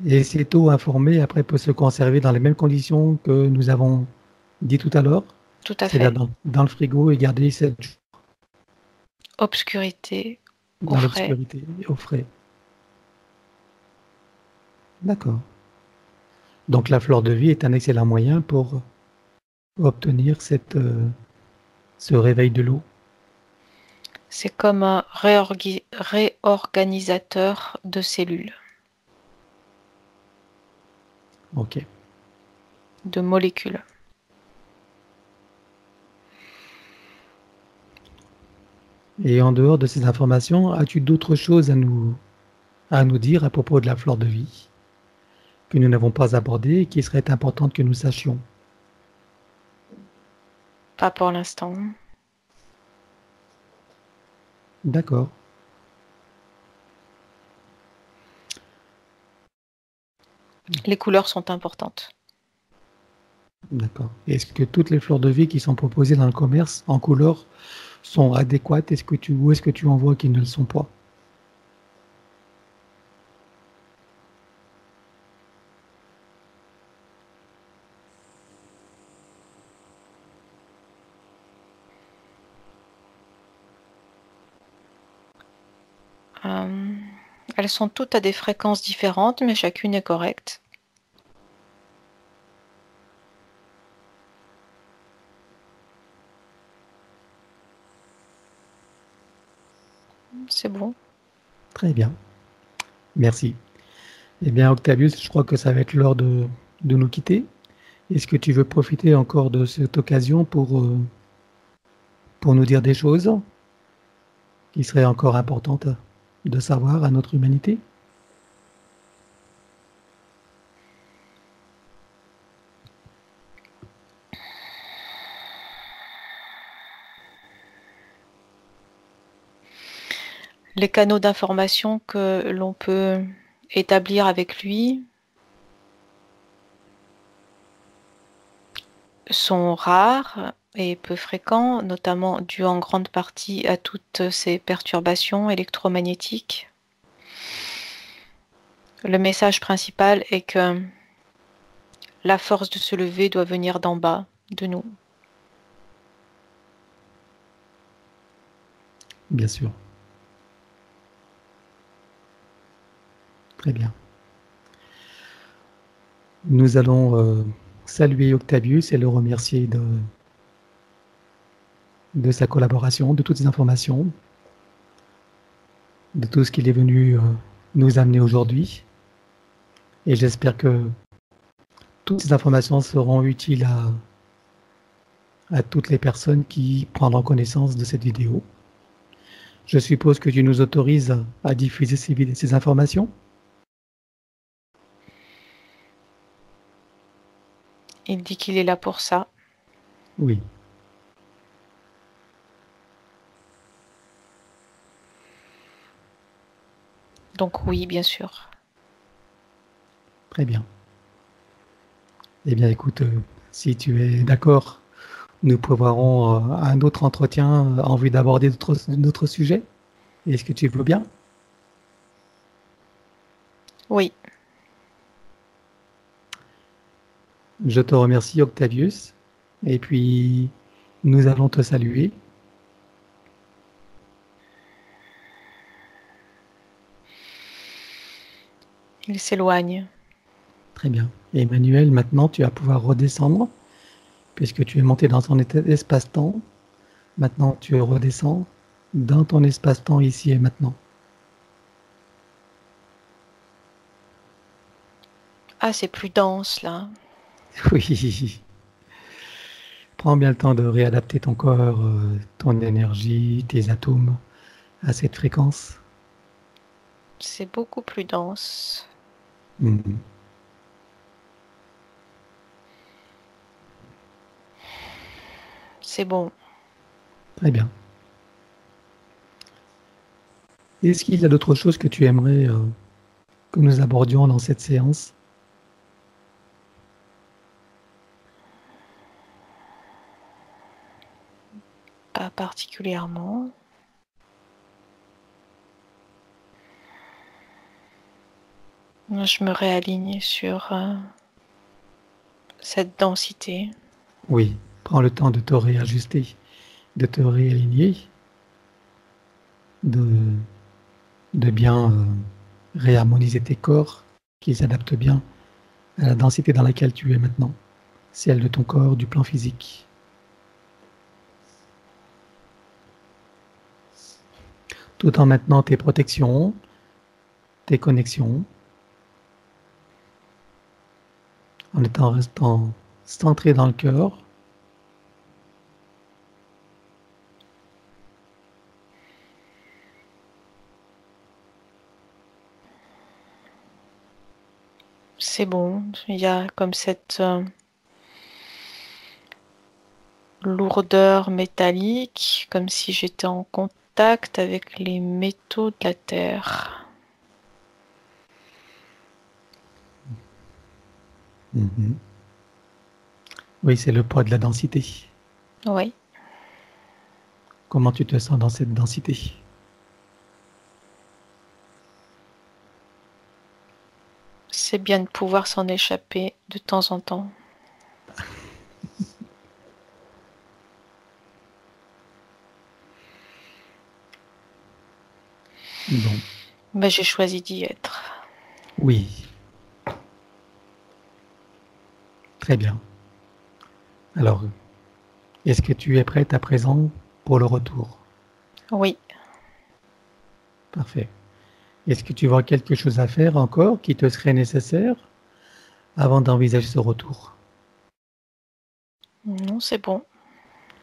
Et ces taux informés, après, peuvent se conserver dans les mêmes conditions que nous avons dit tout à l'heure? Tout à fait. C'est-à-dire dans le frigo et garder 7 jours. Obscurité, Dans l'obscurité, au frais. D'accord. Donc la fleur de vie est un excellent moyen pour obtenir ce réveil de l'eau. C'est comme un réorganisateur de cellules. Ok. De molécules. Et en dehors de ces informations, as-tu d'autres choses à nous dire à propos de la fleur de vie que nous n'avons pas abordées et qui seraient importantes que nous sachions? Pas pour l'instant. D'accord. Les couleurs sont importantes. D'accord. Est-ce que toutes les fleurs de vie qui sont proposées dans le commerce en couleur sont adéquates? Ou est-ce que tu en vois qui ne le sont pas? Elles sont toutes à des fréquences différentes, mais chacune est correcte. C'est bon. Très bien. Merci. Eh bien, Octavius, je crois que ça va être l'heure de nous quitter. Est-ce que tu veux profiter encore de cette occasion pour nous dire des choses qui seraient encore importantes de savoir à notre humanité? Les canaux d'information que l'on peut établir avec lui sont rares et peu fréquents, notamment dû en grande partie à toutes ces perturbations électromagnétiques. Le message principal est que la force de se lever doit venir d'en bas, de nous. Bien sûr. Très bien. Nous allons saluer Octavius et le remercier de sa collaboration, de toutes ces informations, de tout ce qu'il est venu nous amener aujourd'hui. Et j'espère que toutes ces informations seront utiles à toutes les personnes qui prendront connaissance de cette vidéo. Je suppose que tu nous autorises à diffuser ces informations? Il dit qu'il est là pour ça. Oui. Donc oui, bien sûr. Très bien. Eh bien, écoute, si tu es d'accord, nous prévoirons un autre entretien en vue d'aborder d'autres sujets. Est-ce que tu veux bien? Oui. Je te remercie, Octavius. Et puis, nous allons te saluer. Il s'éloigne. Très bien. Et Emmanuel, maintenant, tu vas pouvoir redescendre, puisque tu es monté dans ton espace-temps. Maintenant, tu redescends dans ton espace-temps ici et maintenant. Ah, c'est plus dense là. Oui. Prends bien le temps de réadapter ton corps, ton énergie, tes atomes à cette fréquence. C'est beaucoup plus dense. Mhm. C'est bon. Très bien. Est-ce qu'il y a d'autres choses que tu aimerais que nous abordions dans cette séance? Pas particulièrement. Je me réaligne sur cette densité. Oui, prends le temps de te réajuster, de te réaligner, de, de bien réharmoniser tes corps, qu'ils s'adaptent bien à la densité dans laquelle tu es maintenant, celle de ton corps, du plan physique. Tout en maintenant tes protections, tes connexions, en étant restant centré dans le cœur. C'est bon. Il y a comme cette lourdeur métallique, comme si j'étais en contact avec les métaux de la terre. Mhm. Oui, c'est le poids de la densité. Oui. Comment tu te sens dans cette densité? C'est bien de pouvoir s'en échapper de temps en temps. Bon, Mais j'ai choisi d'y être. oui, très bien. Alors, est-ce que tu es prête à présent pour le retour? Oui. Parfait. Est-ce que tu vois quelque chose à faire encore qui te serait nécessaire avant d'envisager ce retour? Non, c'est bon.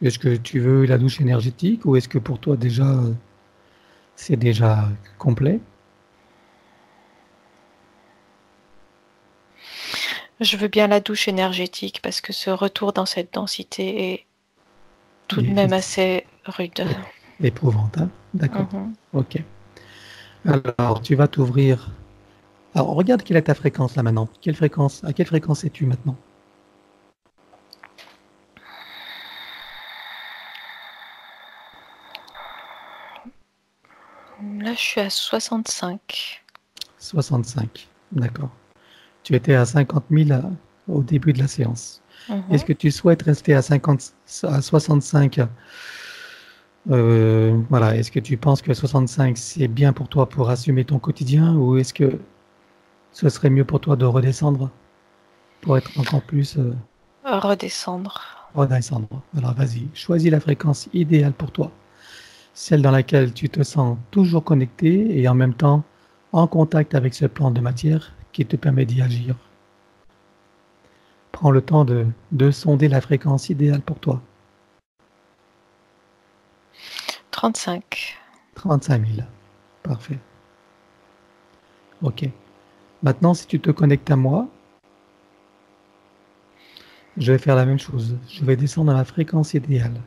Est-ce que tu veux la douche énergétique ou est-ce que pour toi déjà c'est déjà complet? Je veux bien la douche énergétique parce que ce retour dans cette densité est tout de Et même assez rude. éprouvante, hein? D'accord. Mhm. Ok. Alors, tu vas t'ouvrir. Alors, regarde quelle est ta fréquence là maintenant. Quelle fréquence? À quelle fréquence es-tu maintenant? Là, je suis à 65. 65. D'accord. Tu étais à 50 000 au début de la séance. Est-ce Mhm. que tu souhaites rester à 50, à 65? Voilà. Est-ce que tu penses que 65 c'est bien pour toi pour assumer ton quotidien ou est-ce que ce serait mieux pour toi de redescendre pour être encore plus Redescendre. redescendre? Alors vas-y, choisis la fréquence idéale pour toi, celle dans laquelle tu te sens toujours connecté et en même temps en contact avec ce plan de matière qui te permet d'y agir. Prends le temps de sonder la fréquence idéale pour toi. 35. 35 000. Parfait. Ok. Maintenant, si tu te connectes à moi, je vais faire la même chose. Je vais descendre à la fréquence idéale.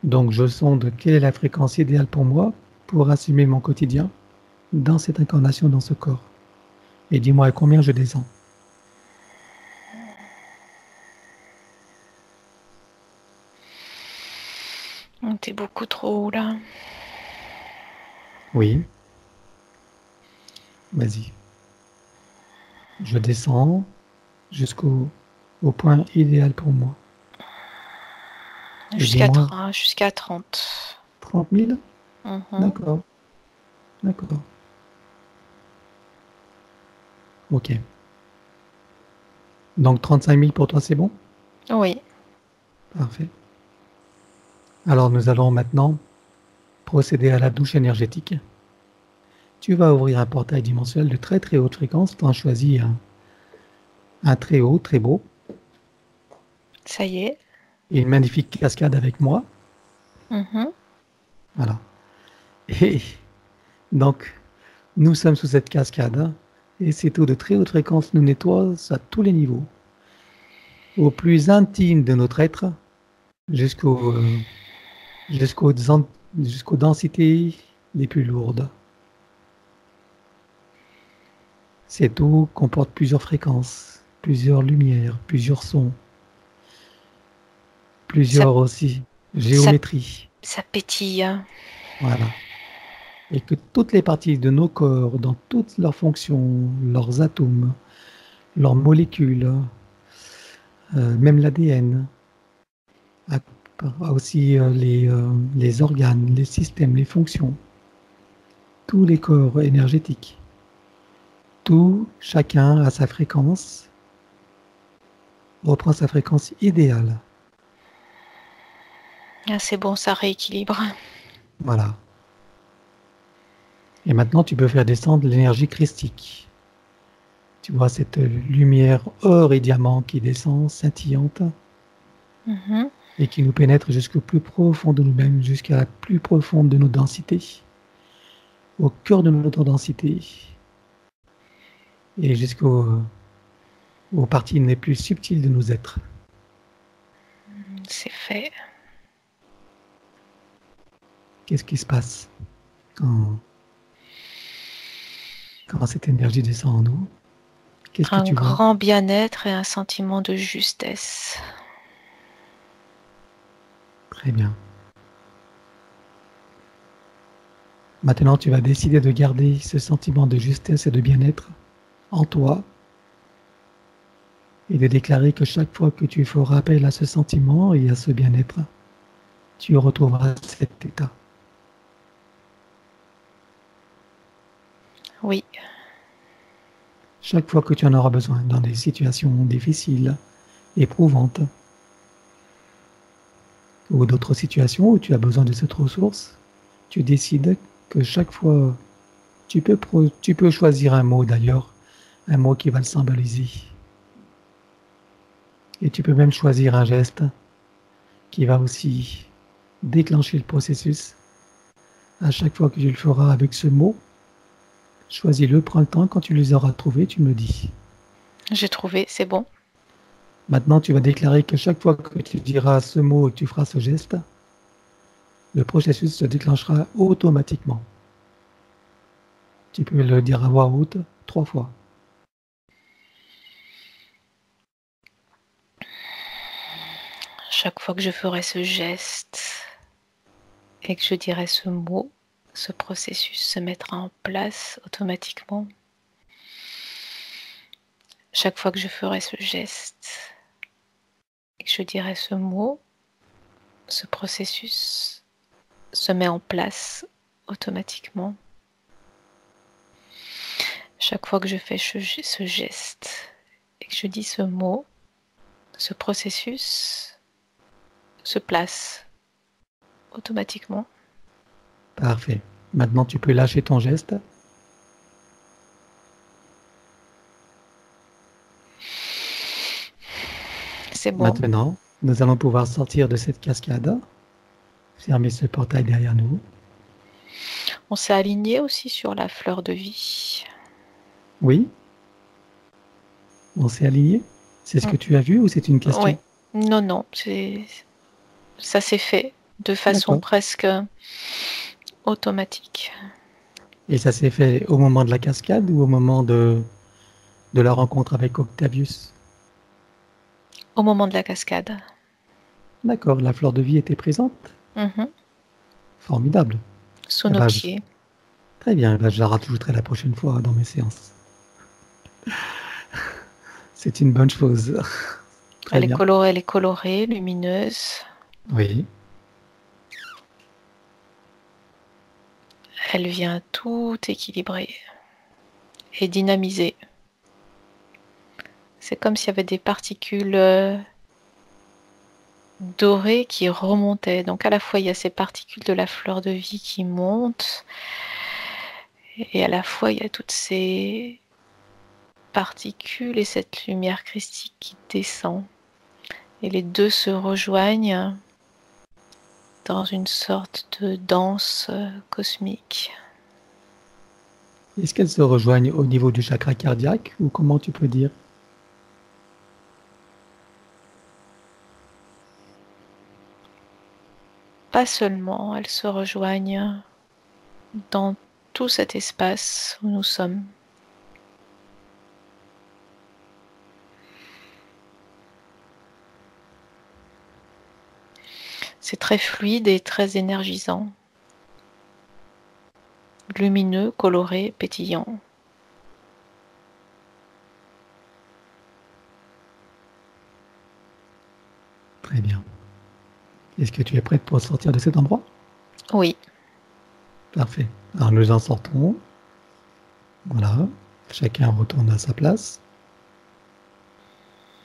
Donc, je sonde quelle est la fréquence idéale pour moi pour assumer mon quotidien dans cette incarnation, dans ce corps. Et dis-moi à combien je descends. T'es beaucoup trop haut là. Oui. Vas-y. Je descends jusqu'au au point idéal pour moi. Et Jusqu'à dis-moi, 30. 30 000? Mhm. D'accord. D'accord. Ok. Donc 35 000 pour toi, c'est bon? Oui. Parfait. Alors nous allons maintenant procéder à la douche énergétique. Tu vas ouvrir un portail dimensionnel de très très haute fréquence. Tu en choisis un très haut, très beau. Ça y est. Et une magnifique cascade avec moi. Mhm. Voilà. Et donc, nous sommes sous cette cascade. Hein, et cette eau de très haute fréquence nous nettoie à tous les niveaux. Au plus intime de notre être, jusqu'au, jusqu'aux, jusqu'aux densités les plus lourdes. Cette eau comporte plusieurs fréquences, plusieurs lumières, plusieurs sons, Ça, plusieurs aussi ça, géométries. ça pétille. Voilà. Et que toutes les parties de nos corps, dans toutes leurs fonctions, leurs atomes, leurs molécules, même l'ADN, aussi les organes, les systèmes, les fonctions, tous les corps énergétiques, tout, chacun à sa fréquence, reprend sa fréquence idéale. Ah, c'est bon, ça rééquilibre. Voilà. Et maintenant, tu peux faire descendre l'énergie christique. Tu vois cette lumière or et diamant qui descend, scintillante, Mhm. et qui nous pénètre jusqu'au plus profond de nous-mêmes, jusqu'à la plus profonde de nos densités, au cœur de notre densité, et aux parties les plus subtiles de nos êtres. C'est fait. Qu'est-ce qui se passe quand, quand cette énergie descend en nous? Qu'est-ce que Un tu vois? grand bien-être et un sentiment de justesse. Très bien. Maintenant, tu vas décider de garder ce sentiment de justesse et de bien-être en toi et de déclarer que chaque fois que tu feras appel à ce sentiment et à ce bien-être, tu retrouveras cet état. Oui. Chaque fois que tu en auras besoin dans des situations difficiles, éprouvantes, ou d'autres situations où tu as besoin de cette ressource, tu décides que chaque fois, tu peux choisir un mot d'ailleurs, un mot qui va le symboliser. Et tu peux même choisir un geste qui va aussi déclencher le processus. À chaque fois que tu le feras avec ce mot, choisis-le, prends le temps, quand tu les auras trouvés, tu me dis. J'ai trouvé, c'est bon. Maintenant, tu vas déclarer que chaque fois que tu diras ce mot et que tu feras ce geste, le processus se déclenchera automatiquement. Tu peux le dire à voix haute 3 fois. Chaque fois que je ferai ce geste et que je dirai ce mot, ce processus se mettra en place automatiquement. Chaque fois que je ferai ce geste et que je dirai ce mot, ce processus se met en place automatiquement. Chaque fois que je fais ce geste et que je dis ce mot, ce processus se place automatiquement. Parfait. Maintenant, tu peux lâcher ton geste. C'est bon. Maintenant, nous allons pouvoir sortir de cette cascade, fermer ce portail derrière nous. On s'est aligné aussi sur la fleur de vie. Oui, on s'est aligné. C'est ce que tu as vu ou c'est une Oui. question? Non, non, ça s'est fait de façon D'accord. presque automatique. Et ça s'est fait au moment de la cascade ou au moment de la rencontre avec Octavius? Au moment de la cascade. D'accord, la fleur de vie était présente. Mhm. Formidable. Sous Eh nos ben, pieds. très bien, eh ben, je la rajouterai la prochaine fois dans mes séances. C'est une bonne chose. Très bien. Elle est colorée, lumineuse. Oui, Elle vient tout équilibrer et dynamiser. C'est comme s'il y avait des particules dorées qui remontaient. Donc à la fois, il y a ces particules de la fleur de vie qui montent, et à la fois, il y a toutes ces particules et cette lumière christique qui descend. Et les deux se rejoignent dans une sorte de danse cosmique. Est-ce qu'elles se rejoignent au niveau du chakra cardiaque ou comment tu peux dire? Pas seulement, elles se rejoignent dans tout cet espace où nous sommes. C'est très fluide et très énergisant. Lumineux, coloré, pétillant. Très bien. Est-ce que tu es prête pour sortir de cet endroit? Oui. Parfait. Alors nous en sortons. Voilà. Chacun retourne à sa place.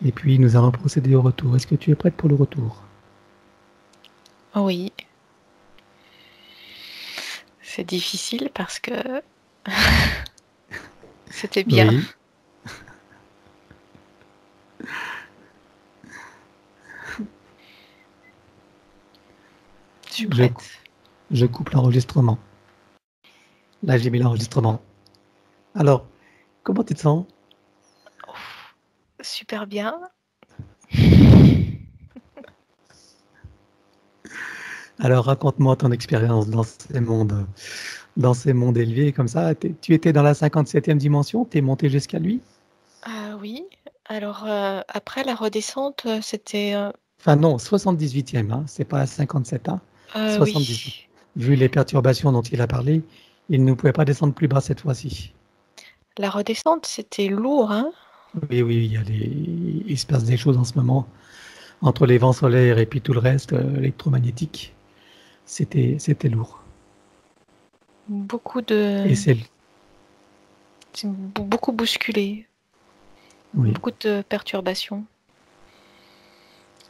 Et puis nous allons procéder au retour. Est-ce que tu es prête pour le retour? Oui. C'est difficile parce que c'était bien. Oui. Je suis prête. Je coupe l'enregistrement. Là, j'ai mis l'enregistrement. Alors, comment tu te sens? Super bien. Alors, raconte-moi ton expérience dans ces mondes élevés comme ça. Tu étais dans la 57e dimension, tu es monté jusqu'à lui? Oui. Alors, après la redescente, c'était... Enfin non, 78e, hein, c'est pas 57, hein, 78. oui. Vu les perturbations dont il a parlé, il ne pouvait pas descendre plus bas cette fois-ci. La redescente, c'était lourd, hein? Oui, il se passe des choses en ce moment. Entre les vents solaires et puis tout le reste, électromagnétique, c'était lourd. Beaucoup de... Et c'est beaucoup bousculé. oui. Beaucoup de perturbations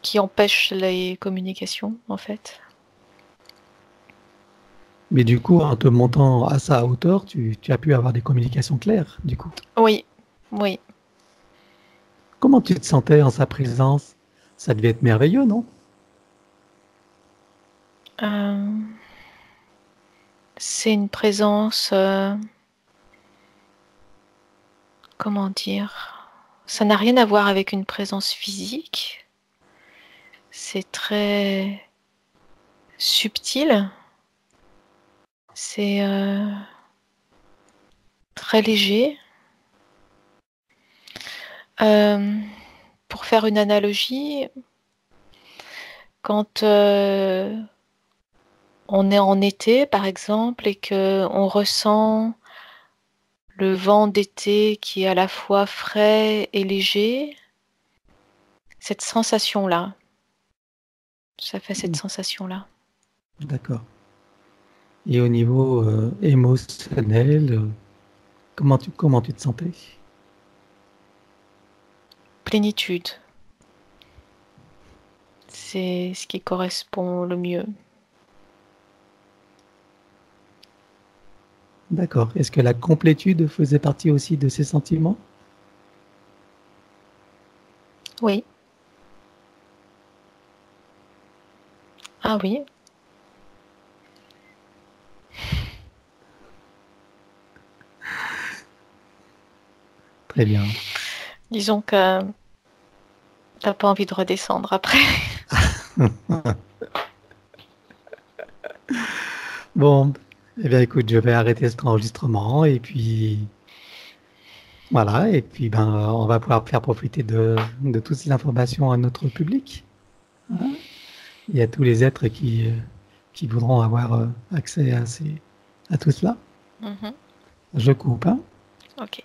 qui empêchent les communications, en fait. Mais du coup, en te montant à sa hauteur, tu as pu avoir des communications claires, du coup. Oui, oui. Comment tu te sentais en sa présence? Ça devait être merveilleux, non? C'est une présence... comment dire? Ça n'a rien à voir avec une présence physique. C'est très subtil. C'est très léger. Pour faire une analogie, quand on est en été, par exemple, et qu'on ressent le vent d'été qui est à la fois frais et léger, cette sensation-là, ça fait cette sensation-là. D'accord. Et au niveau émotionnel, comment tu te sentais? Plénitude. C'est ce qui correspond le mieux. D'accord. Est-ce que la complétude faisait partie aussi de ces sentiments? Oui. Ah oui. Très bien. Disons que t'as pas envie de redescendre après. Bon, eh bien écoute, je vais arrêter cet enregistrement et puis voilà, et puis ben on va pouvoir faire profiter de toutes ces informations à notre public. Hein. Il y a tous les êtres qui voudront avoir accès à tout cela. Mhm. Je coupe, hein. Ok.